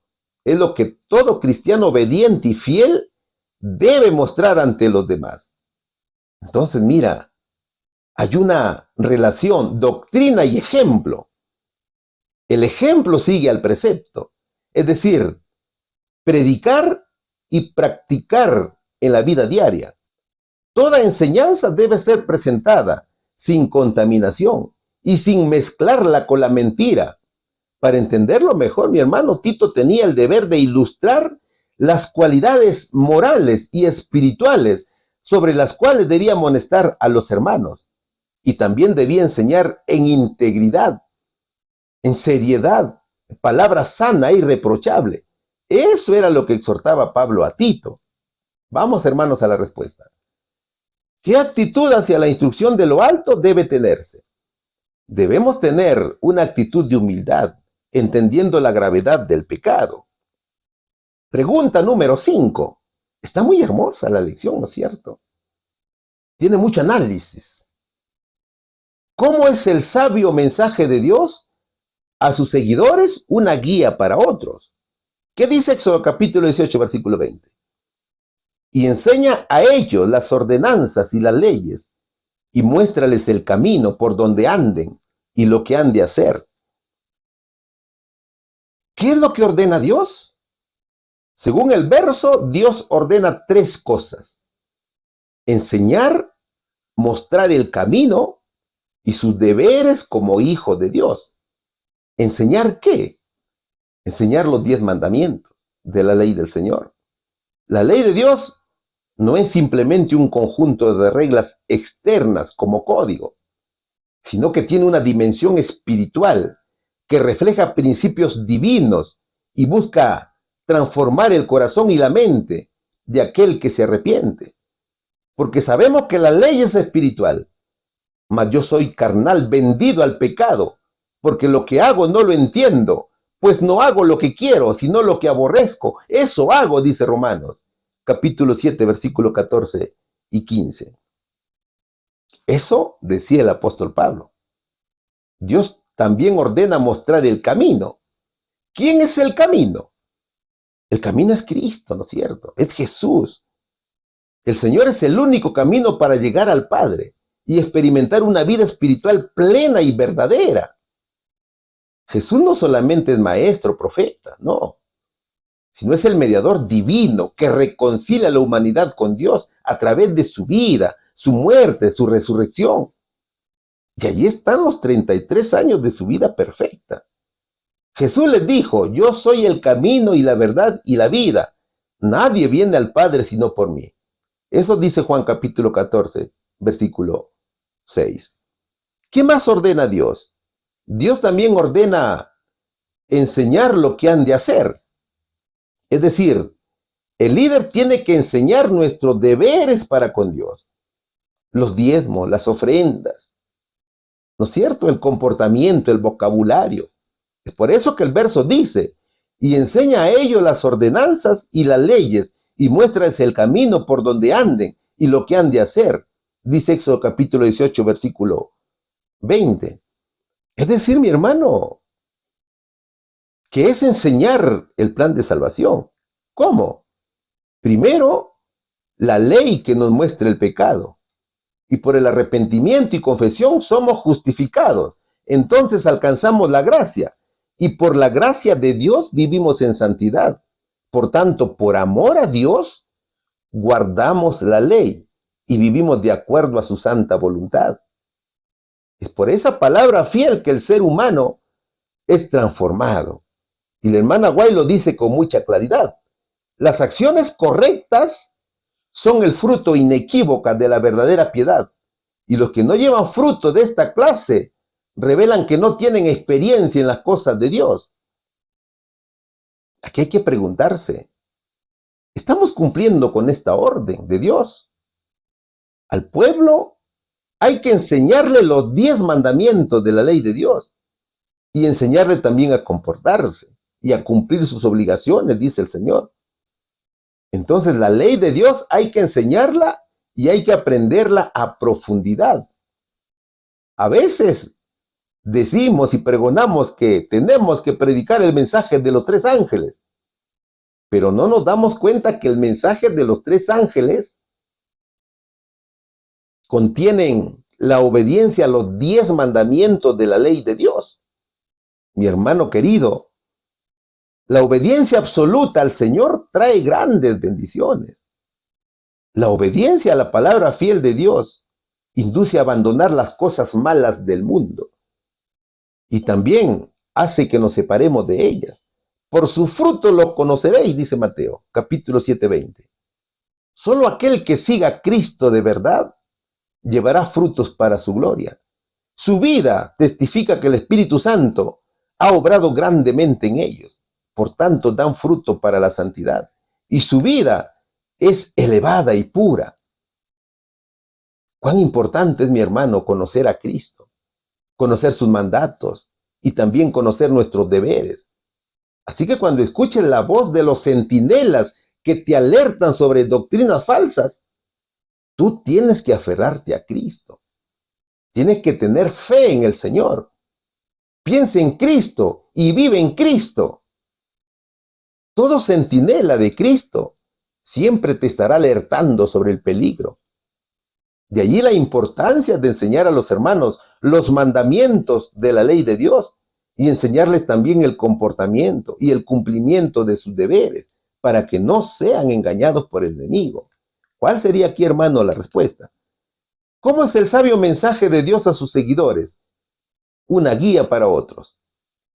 es lo que todo cristiano obediente y fiel debe mostrar ante los demás. Entonces, mira, hay una relación, doctrina y ejemplo. El ejemplo sigue al precepto, es decir, predicar y practicar en la vida diaria. Toda enseñanza debe ser presentada sin contaminación y sin mezclarla con la mentira. Para entenderlo mejor, mi hermano, Tito tenía el deber de ilustrar las cualidades morales y espirituales sobre las cuales debía amonestar a los hermanos. Y también debía enseñar en integridad, en seriedad, palabra sana e irreprochable. Eso era lo que exhortaba Pablo a Tito. Vamos, hermanos, a la respuesta. ¿Qué actitud hacia la instrucción de lo alto debe tenerse? Debemos tener una actitud de humildad, entendiendo la gravedad del pecado. Pregunta número 5. Está muy hermosa la lección, ¿no es cierto? Tiene mucho análisis. ¿Cómo es el sabio mensaje de Dios a sus seguidores una guía para otros? ¿Qué dice Éxodo capítulo 18, versículo 20? Y enseña a ellos las ordenanzas y las leyes, y muéstrales el camino por donde anden y lo que han de hacer. ¿Qué es lo que ordena Dios? Según el verso, Dios ordena tres cosas: enseñar, mostrar el camino y sus deberes como hijo de Dios. ¿Enseñar qué? Enseñar los 10 mandamientos de la ley del Señor. La ley de Dios no es simplemente un conjunto de reglas externas como código, sino que tiene una dimensión espiritual que refleja principios divinos y busca transformar el corazón y la mente de aquel que se arrepiente. Porque sabemos que la ley es espiritual, mas yo soy carnal, vendido al pecado, porque lo que hago no lo entiendo, pues no hago lo que quiero, sino lo que aborrezco. Eso hago, dice Romanos, capítulo 7, versículo 14 y 15. Eso decía el apóstol Pablo. Dios también ordena mostrar el camino. ¿Quién es el camino? El camino es Cristo, ¿no es cierto? Es Jesús. El Señor es el único camino para llegar al Padre y experimentar una vida espiritual plena y verdadera. Jesús no solamente es maestro, profeta, no, sino es el mediador divino que reconcilia a la humanidad con Dios a través de su vida, su muerte, su resurrección. Y allí están los 33 años de su vida perfecta. Jesús les dijo: yo soy el camino y la verdad y la vida. Nadie viene al Padre sino por mí. Eso dice Juan capítulo 14, versículo 6. ¿Qué más ordena Dios? Dios también ordena enseñar lo que han de hacer. Es decir, el líder tiene que enseñar nuestros deberes para con Dios. Los diezmos, las ofrendas, ¿no es cierto? El comportamiento, el vocabulario. Es por eso que el verso dice: y enseña a ellos las ordenanzas y las leyes, y muéstrales el camino por donde anden y lo que han de hacer. Dice Éxodo capítulo 18, versículo 20. Es decir, mi hermano, que es enseñar el plan de salvación. ¿Cómo? Primero, la ley que nos muestra el pecado. Y por el arrepentimiento y confesión somos justificados. Entonces alcanzamos la gracia. Y por la gracia de Dios vivimos en santidad. Por tanto, por amor a Dios, guardamos la ley y vivimos de acuerdo a su santa voluntad. Es por esa palabra fiel que el ser humano es transformado. Y la hermana White lo dice con mucha claridad. Las acciones correctas son el fruto inequívoco de la verdadera piedad. Y los que no llevan fruto de esta clase revelan que no tienen experiencia en las cosas de Dios. Aquí hay que preguntarse, ¿estamos cumpliendo con esta orden de Dios? Al pueblo hay que enseñarle los 10 mandamientos de la ley de Dios y enseñarle también a comportarse y a cumplir sus obligaciones, dice el Señor. Entonces la ley de Dios hay que enseñarla y hay que aprenderla a profundidad. A veces decimos y pregonamos que tenemos que predicar el mensaje de los 3 ángeles, pero no nos damos cuenta que el mensaje de los 3 ángeles contienen la obediencia a los 10 mandamientos de la ley de Dios. Mi hermano querido, la obediencia absoluta al Señor trae grandes bendiciones. La obediencia a la palabra fiel de Dios induce a abandonar las cosas malas del mundo y también hace que nos separemos de ellas. Por su fruto los conoceréis, dice Mateo, capítulo 7:20. Solo aquel que siga a Cristo de verdad llevará frutos para su gloria. Su vida testifica que el Espíritu Santo ha obrado grandemente en ellos. Por tanto, dan fruto para la santidad. Y su vida es elevada y pura. Cuán importante es, mi hermano, conocer a Cristo, conocer sus mandatos y también conocer nuestros deberes. Así que cuando escuches la voz de los centinelas que te alertan sobre doctrinas falsas, tú tienes que aferrarte a Cristo. Tienes que tener fe en el Señor. Piensa en Cristo y vive en Cristo. Todo centinela de Cristo siempre te estará alertando sobre el peligro. De allí la importancia de enseñar a los hermanos los mandamientos de la ley de Dios y enseñarles también el comportamiento y el cumplimiento de sus deberes para que no sean engañados por el enemigo. ¿Cuál sería aquí, hermano, la respuesta? ¿Cómo es el sabio mensaje de Dios a sus seguidores? Una guía para otros,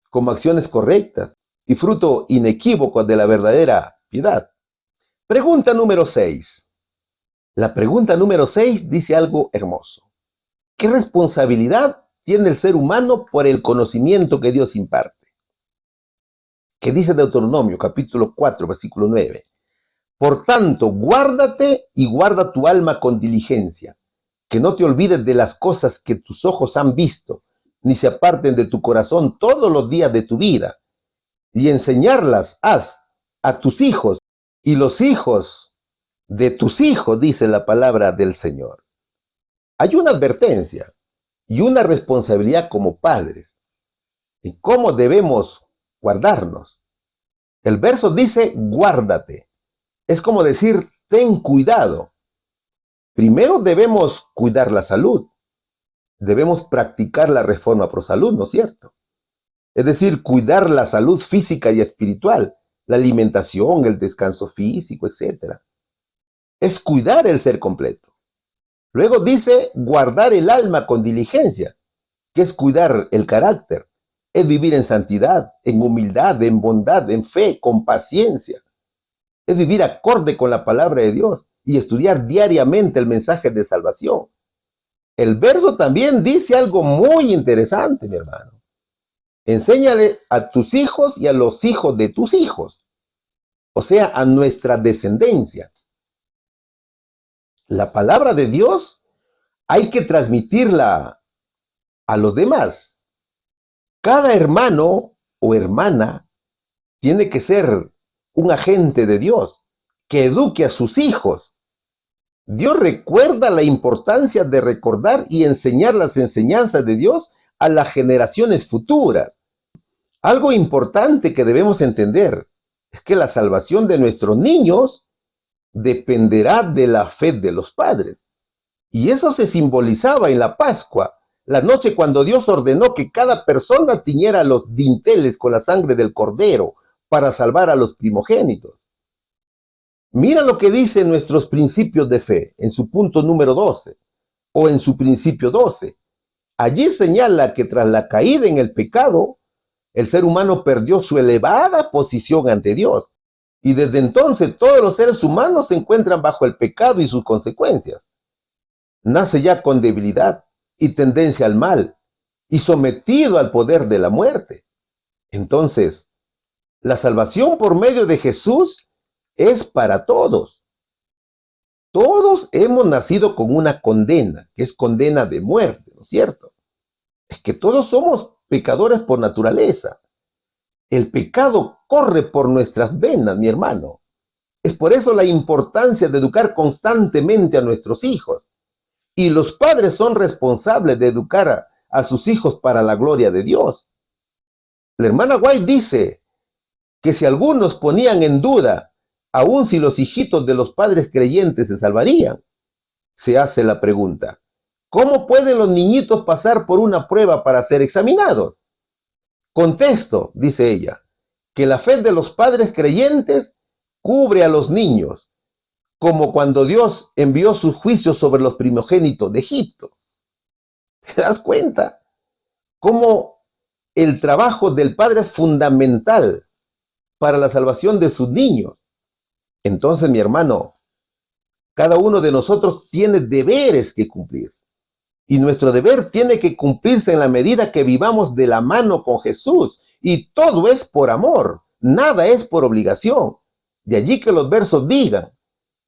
como acciones correctas y fruto inequívoco de la verdadera piedad. Pregunta número 6. La pregunta número 6 dice algo hermoso. ¿Qué responsabilidad tiene el ser humano por el conocimiento que Dios imparte? ¿Qué dice Deuteronomio, capítulo 4, versículo 9? Por tanto, guárdate y guarda tu alma con diligencia, que no te olvides de las cosas que tus ojos han visto, ni se aparten de tu corazón todos los días de tu vida, y enseñarlas haz a tus hijos y los hijos de tus hijos, dice la palabra del Señor. Hay una advertencia y una responsabilidad como padres en cómo debemos guardarnos. El verso dice, guárdate. Es como decir, ten cuidado. Primero debemos cuidar la salud. Debemos practicar la reforma pro salud, ¿no es cierto? Es decir, cuidar la salud física y espiritual, la alimentación, el descanso físico, etc. Es cuidar el ser completo. Luego dice, guardar el alma con diligencia, que es cuidar el carácter. Es vivir en santidad, en humildad, en bondad, en fe, con paciencia. Es vivir acorde con la palabra de Dios y estudiar diariamente el mensaje de salvación. El verso también dice algo muy interesante, mi hermano. Enséñale a tus hijos y a los hijos de tus hijos, o sea, a nuestra descendencia. La palabra de Dios hay que transmitirla a los demás. Cada hermano o hermana tiene que ser un agente de Dios que eduque a sus hijos. Dios recuerda la importancia de recordar y enseñar las enseñanzas de Dios a las generaciones futuras. Algo importante que debemos entender es que la salvación de nuestros niños dependerá de la fe de los padres. Y eso se simbolizaba en la Pascua, la noche cuando Dios ordenó que cada persona tiñera los dinteles con la sangre del cordero para salvar a los primogénitos. Mira lo que dice nuestros principios de fe en su punto número 12 o en su principio 12. Allí señala que tras la caída en el pecado, el ser humano perdió su elevada posición ante Dios. Y desde entonces todos los seres humanos se encuentran bajo el pecado y sus consecuencias. Nace ya con debilidad y tendencia al mal y sometido al poder de la muerte. Entonces, la salvación por medio de Jesús es para todos. Todos hemos nacido con una condena, que es condena de muerte, ¿no es cierto? Es que todos somos pecadores por naturaleza. El pecado corre por nuestras venas, mi hermano. Es por eso la importancia de educar constantemente a nuestros hijos. Y los padres son responsables de educar a sus hijos para la gloria de Dios. La hermana White dice que si algunos ponían en duda, aun si los hijitos de los padres creyentes se salvarían, se hace la pregunta, ¿cómo pueden los niñitos pasar por una prueba para ser examinados? Contesto, dice ella, que la fe de los padres creyentes cubre a los niños, como cuando Dios envió sus juicios sobre los primogénitos de Egipto. ¿Te das cuenta? Cómo el trabajo del padre es fundamental para la salvación de sus niños. Entonces, mi hermano, cada uno de nosotros tiene deberes que cumplir. Y nuestro deber tiene que cumplirse en la medida que vivamos de la mano con Jesús. Y todo es por amor, nada es por obligación. De allí que los versos digan,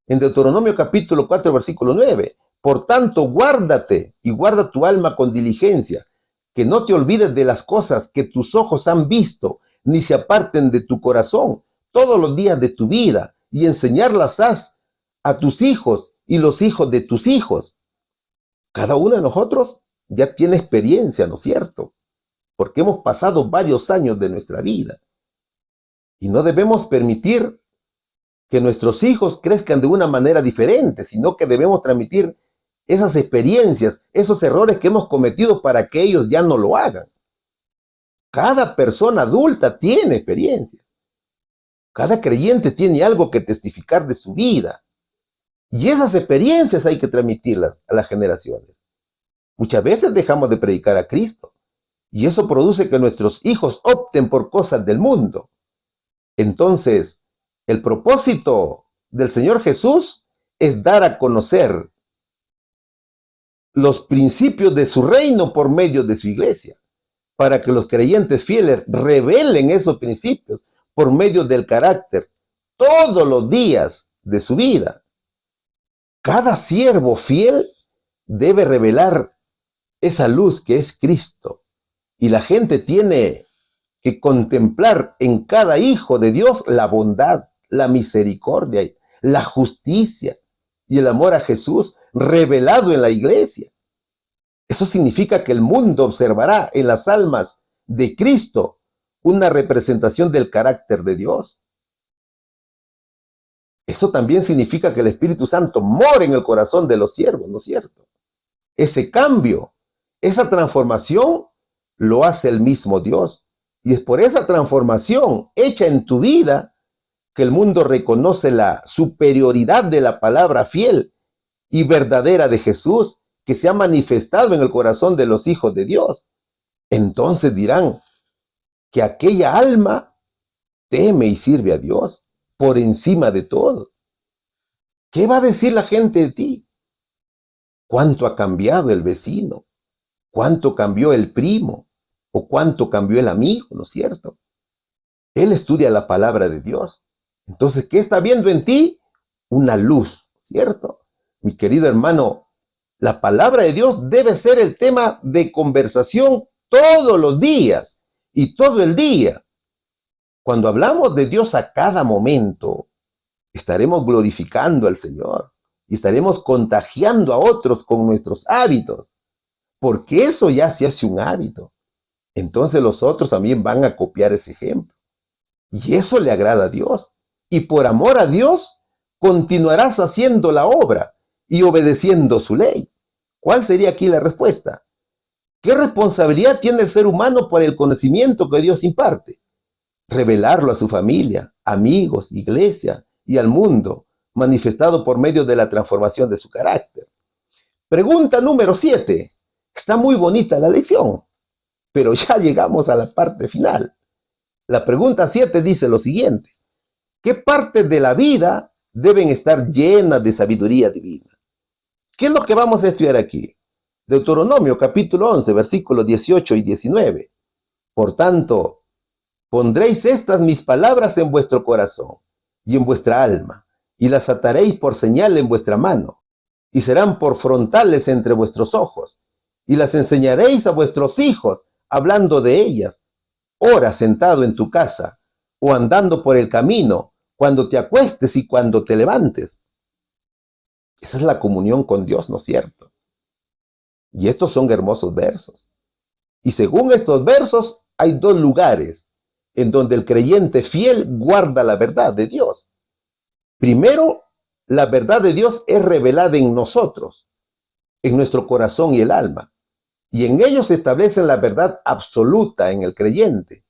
en Deuteronomio capítulo 4, versículo 9, por tanto, guárdate y guarda tu alma con diligencia, que no te olvides de las cosas que tus ojos han visto, ni se aparten de tu corazón todos los días de tu vida, y enseñarlas has a tus hijos y los hijos de tus hijos. Cada uno de nosotros ya tiene experiencia, ¿no es cierto? Porque hemos pasado varios años de nuestra vida. Y no debemos permitir que nuestros hijos crezcan de una manera diferente, sino que debemos transmitir esas experiencias, esos errores que hemos cometido para que ellos ya no lo hagan. Cada persona adulta tiene experiencia. Cada creyente tiene algo que testificar de su vida. Y esas experiencias hay que transmitirlas a las generaciones. Muchas veces dejamos de predicar a Cristo. Y eso produce que nuestros hijos opten por cosas del mundo. Entonces, el propósito del Señor Jesús es dar a conocer los principios de su reino por medio de su iglesia, para que los creyentes fieles revelen esos principios por medio del carácter todos los días de su vida. Cada siervo fiel debe revelar esa luz que es Cristo, y la gente tiene que contemplar en cada hijo de Dios la bondad, la misericordia, la justicia y el amor a Jesús revelado en la iglesia. Eso significa que el mundo observará en las almas de Cristo una representación del carácter de Dios. Eso también significa que el Espíritu Santo mora en el corazón de los siervos, ¿no es cierto? Ese cambio, esa transformación, lo hace el mismo Dios. Y es por esa transformación hecha en tu vida que el mundo reconoce la superioridad de la palabra fiel y verdadera de Jesús, que se ha manifestado en el corazón de los hijos de Dios. Entonces dirán que aquella alma teme y sirve a Dios por encima de todo. ¿Qué va a decir la gente de ti? ¿Cuánto ha cambiado el vecino? ¿Cuánto cambió el primo? ¿O cuánto cambió el amigo? ¿No es cierto? Él estudia la palabra de Dios. Entonces, ¿qué está viendo en ti? Una luz, ¿cierto? Mi querido hermano, la palabra de Dios debe ser el tema de conversación todos los días y todo el día. Cuando hablamos de Dios a cada momento, estaremos glorificando al Señor y estaremos contagiando a otros con nuestros hábitos, porque eso ya se hace un hábito. entonces los otros también van a copiar ese ejemplo. Y eso le agrada a Dios. Y por amor a Dios, continuarás haciendo la obra y obedeciendo su ley. ¿Cuál sería aquí la respuesta? ¿Qué responsabilidad tiene el ser humano por el conocimiento que Dios imparte? Revelarlo a su familia, amigos, iglesia y al mundo, manifestado por medio de la transformación de su carácter. Pregunta número 7. Está muy bonita la lección, pero ya llegamos a la parte final. La pregunta 7 dice lo siguiente: ¿qué partes de la vida deben estar llenas de sabiduría divina? ¿Qué es lo que vamos a estudiar aquí? Deuteronomio capítulo 11, versículos 18 y 19. Por tanto, pondréis estas mis palabras en vuestro corazón y en vuestra alma, y las ataréis por señal en vuestra mano, y serán por frontales entre vuestros ojos, y las enseñaréis a vuestros hijos, hablando de ellas, ora sentado en tu casa, o andando por el camino, cuando te acuestes y cuando te levantes. Esa es la comunión con Dios, ¿no es cierto? Y estos son hermosos versos. Y según estos versos, hay dos lugares en donde el creyente fiel guarda la verdad de Dios. Primero, la verdad de Dios es revelada en nosotros, en nuestro corazón y el alma. Y en ellos se establece la verdad absoluta en el creyente.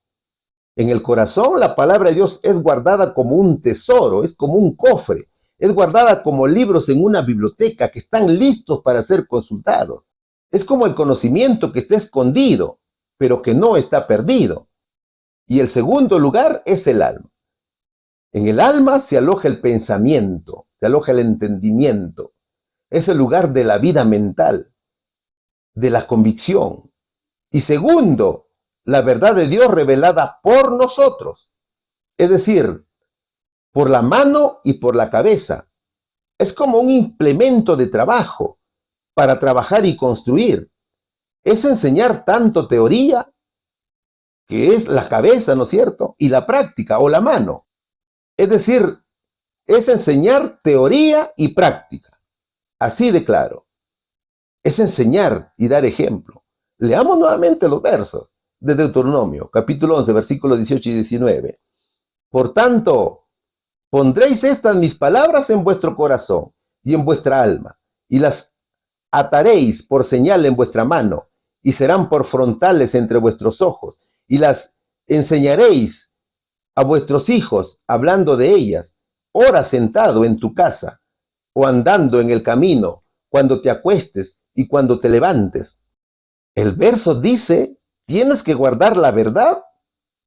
En el corazón, la palabra de Dios es guardada como un tesoro, es como un cofre, es guardada como libros en una biblioteca que están listos para ser consultados. Es como el conocimiento que está escondido, pero que no está perdido. Y el segundo lugar es el alma. En el alma se aloja el pensamiento, se aloja el entendimiento. Es el lugar de la vida mental, de la convicción. Y segundo, la verdad de Dios revelada por nosotros. Es decir, por la mano y por la cabeza. Es como un implemento de trabajo para trabajar y construir. Es enseñar tanto teoría, que es la cabeza, ¿no es cierto? Y la práctica o la mano. Es decir, es enseñar teoría y práctica. Así de claro. Es enseñar y dar ejemplo. Leamos nuevamente los versos de Deuteronomio, capítulo 11, versículos 18 y 19. Por tanto, pondréis estas mis palabras en vuestro corazón y en vuestra alma, y las ataréis por señal en vuestra mano, y serán por frontales entre vuestros ojos, y las enseñaréis a vuestros hijos, hablando de ellas, ora sentado en tu casa, o andando en el camino, cuando te acuestes y cuando te levantes. El verso dice, tienes que guardar la verdad,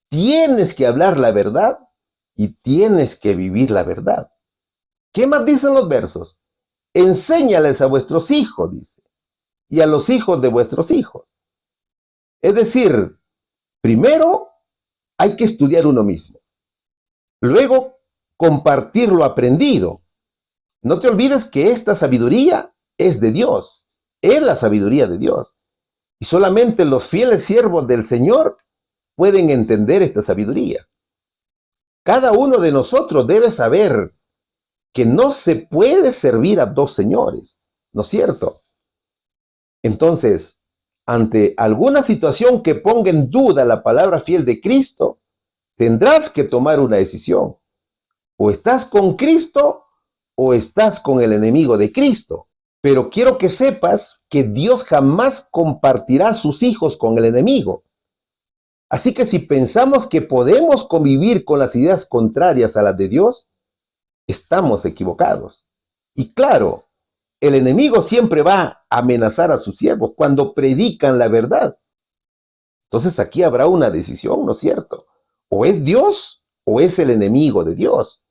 tienes que hablar la verdad, y tienes que vivir la verdad. ¿Qué más dicen los versos? Enséñales a vuestros hijos, dice, y a los hijos de vuestros hijos. Es decir, primero hay que estudiar uno mismo. Luego, compartir lo aprendido. No te olvides que esta sabiduría es de Dios. Es la sabiduría de Dios. Y solamente los fieles siervos del Señor pueden entender esta sabiduría. Cada uno de nosotros debe saber que no se puede servir a dos señores, ¿no es cierto? Entonces, ante alguna situación que ponga en duda la palabra fiel de Cristo, tendrás que tomar una decisión. O estás con Cristo o estás con el enemigo de Cristo. Pero quiero que sepas que Dios jamás compartirá a sus hijos con el enemigo. Así que si pensamos que podemos convivir con las ideas contrarias a las de Dios, estamos equivocados. Y claro, el enemigo siempre va a amenazar a sus siervos cuando predican la verdad. Entonces aquí habrá una decisión, ¿no es cierto? O es Dios o es el enemigo de Dios.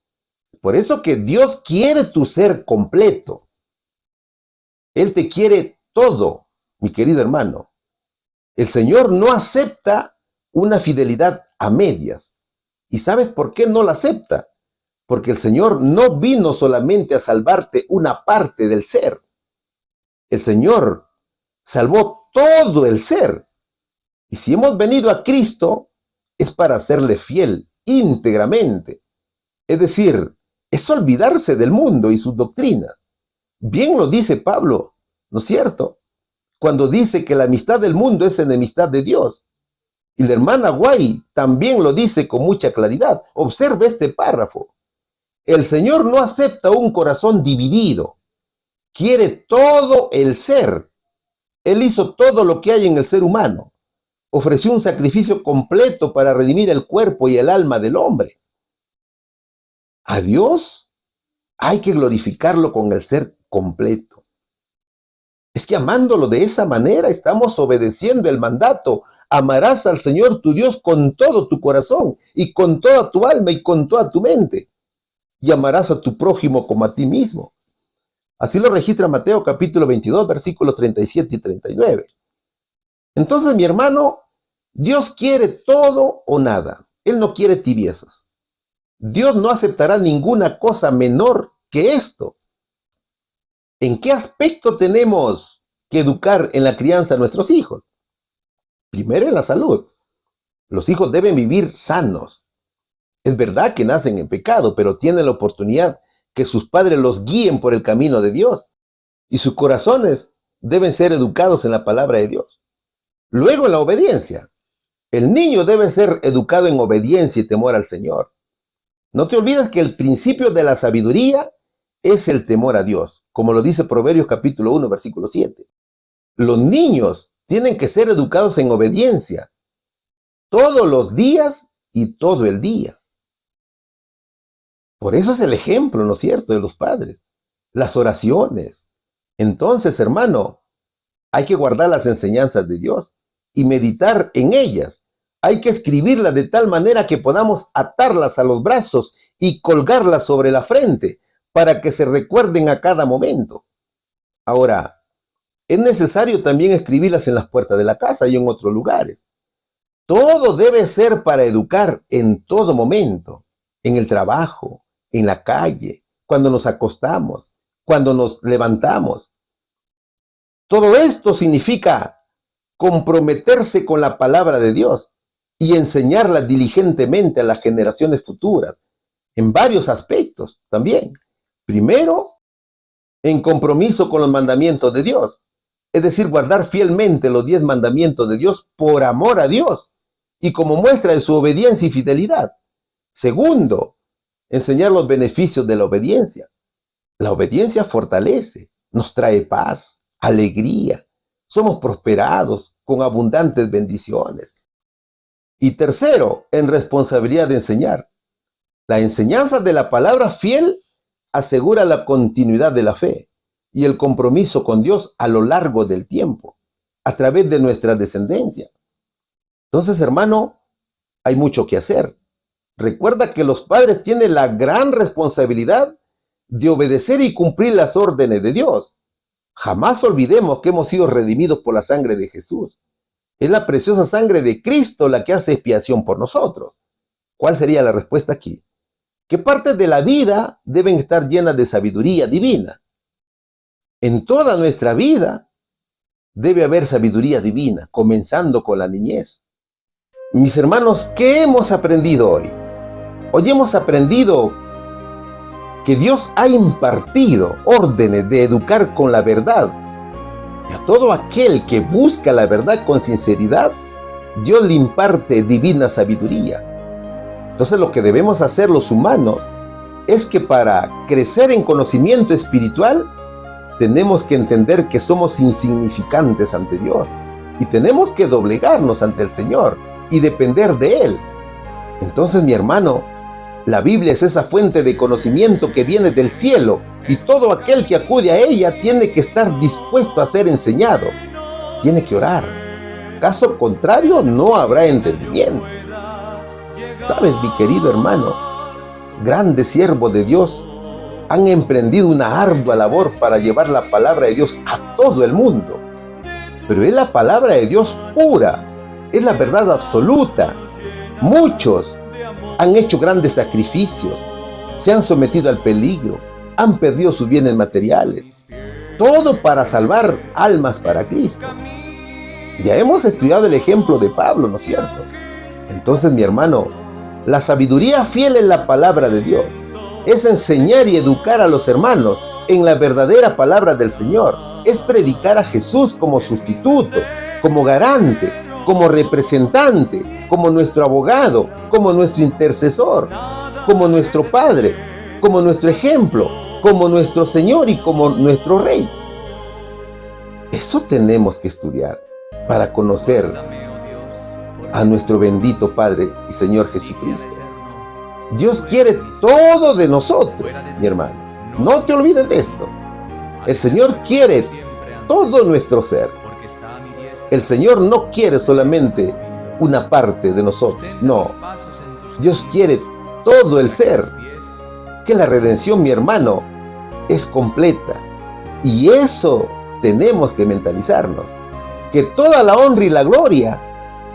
Por eso que Dios quiere tu ser completo. Él te quiere todo, mi querido hermano. El Señor no acepta una fidelidad a medias. ¿Y sabes por qué no la acepta? Porque el Señor no vino solamente a salvarte una parte del ser. El Señor salvó todo el ser. Y si hemos venido a Cristo, es para serle fiel íntegramente. Es decir, es olvidarse del mundo y sus doctrinas. Bien lo dice Pablo, ¿no es cierto? Cuando dice que la amistad del mundo es enemistad de Dios. Y la hermana Guay también lo dice con mucha claridad. Observe este párrafo. El Señor no acepta un corazón dividido. Quiere todo el ser. Él hizo todo lo que hay en el ser humano. Ofreció un sacrificio completo para redimir el cuerpo y el alma del hombre. A Dios hay que glorificarlo con el ser completo. Es que amándolo de esa manera estamos obedeciendo el mandato. Amarás al Señor tu Dios con todo tu corazón y con toda tu alma y con toda tu mente. Y amarás a tu prójimo como a ti mismo. Así lo registra Mateo capítulo 22, versículos 37 y 39. Entonces, mi hermano, Dios quiere todo o nada. Él no quiere tibiezas. Dios no aceptará ninguna cosa menor que esto. ¿En qué aspecto tenemos que educar en la crianza a nuestros hijos? Primero, en la salud. Los hijos deben vivir sanos. Es verdad que nacen en pecado, pero tienen la oportunidad que sus padres los guíen por el camino de Dios. Y sus corazones deben ser educados en la palabra de Dios. Luego, en la obediencia. El niño debe ser educado en obediencia y temor al Señor. No te olvides que el principio de la sabiduría es el temor a Dios, como lo dice Proverbios capítulo 1, versículo 7. Los niños tienen que ser educados en obediencia todos los días y todo el día. Por eso es el ejemplo, ¿no es cierto?, de los padres. Las oraciones. Entonces, hermano, hay que guardar las enseñanzas de Dios y meditar en ellas. Hay que escribirlas de tal manera que podamos atarlas a los brazos y colgarlas sobre la frente para que se recuerden a cada momento. Ahora, es necesario también escribirlas en las puertas de la casa y en otros lugares. Todo debe ser para educar en todo momento, en el trabajo, en la calle, cuando nos acostamos, cuando nos levantamos. Todo esto significa comprometerse con la palabra de Dios y enseñarla diligentemente a las generaciones futuras, en varios aspectos también. Primero, en compromiso con los mandamientos de Dios, es decir, guardar fielmente los 10 mandamientos de Dios por amor a Dios y como muestra de su obediencia y fidelidad. Segundo, enseñar los beneficios de la obediencia. La obediencia fortalece, nos trae paz, alegría, somos prosperados con abundantes bendiciones. Y tercero, en responsabilidad de enseñar. La enseñanza de la palabra fiel asegura la continuidad de la fe y el compromiso con Dios a lo largo del tiempo, a través de nuestra descendencia. Entonces, hermano, hay mucho que hacer. Recuerda que los padres tienen la gran responsabilidad de obedecer y cumplir las órdenes de Dios. Jamás olvidemos que hemos sido redimidos por la sangre de Jesús. Es la preciosa sangre de Cristo la que hace expiación por nosotros. ¿Cuál sería la respuesta aquí? ¿Qué partes de la vida deben estar llenas de sabiduría divina? En toda nuestra vida debe haber sabiduría divina, comenzando con la niñez. Mis hermanos, ¿qué hemos aprendido hoy? Hoy hemos aprendido que Dios ha impartido órdenes de educar con la verdad. Y a todo aquel que busca la verdad con sinceridad, Dios le imparte divina sabiduría. Entonces lo que debemos hacer los humanos es que para crecer en conocimiento espiritual, tenemos que entender que somos insignificantes ante Dios y tenemos que doblegarnos ante el Señor y depender de Él. Entonces, mi hermano, la Biblia es esa fuente de conocimiento que viene del cielo y todo aquel que acude a ella tiene que estar dispuesto a ser enseñado. Tiene que orar. Caso contrario, no habrá entendimiento. ¿Sabes, mi querido hermano? Grandes siervos de Dios han emprendido una ardua labor para llevar la palabra de Dios a todo el mundo. Pero es la palabra de Dios pura, es la verdad absoluta. Muchos han hecho grandes sacrificios, se han sometido al peligro, han perdido sus bienes materiales, todo para salvar almas para Cristo. Ya hemos estudiado el ejemplo de Pablo, ¿no es cierto? Entonces, mi hermano, la sabiduría fiel en la palabra de Dios es enseñar y educar a los hermanos en la verdadera palabra del Señor. Es predicar a Jesús como sustituto, como garante, como representante, como nuestro abogado, como nuestro intercesor, como nuestro Padre, como nuestro ejemplo, como nuestro Señor y como nuestro Rey. Eso tenemos que estudiar para conocer a nuestro bendito Padre y Señor Jesucristo. Dios quiere todo de nosotros, mi hermano. No te olvides de esto. El Señor quiere todo nuestro ser. El Señor no quiere solamente una parte de nosotros. No. Dios quiere todo el ser. Que la redención, mi hermano, es completa. Y eso tenemos que mentalizarnos. Que toda la honra y la gloria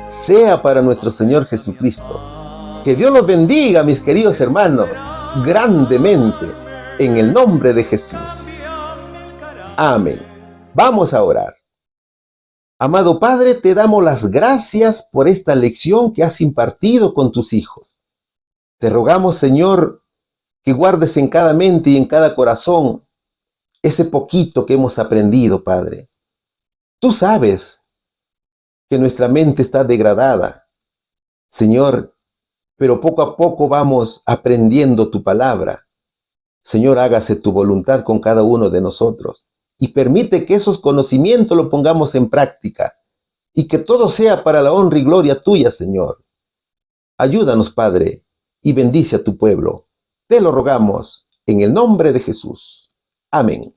sea para nuestro Señor Jesucristo. Que Dios los bendiga, mis queridos hermanos, grandemente, en el nombre de Jesús. Amén. Vamos a orar. Amado Padre, te damos las gracias por esta lección que has impartido con tus hijos. Te rogamos, Señor, que guardes en cada mente y en cada corazón ese poquito que hemos aprendido, Padre. Tú sabes que nuestra mente está degradada, Señor, pero poco a poco vamos aprendiendo tu palabra. Señor, hágase tu voluntad con cada uno de nosotros y permite que esos conocimientos lo pongamos en práctica y que todo sea para la honra y gloria tuya, Señor. Ayúdanos, Padre, y bendice a tu pueblo. Te lo rogamos en el nombre de Jesús. Amén.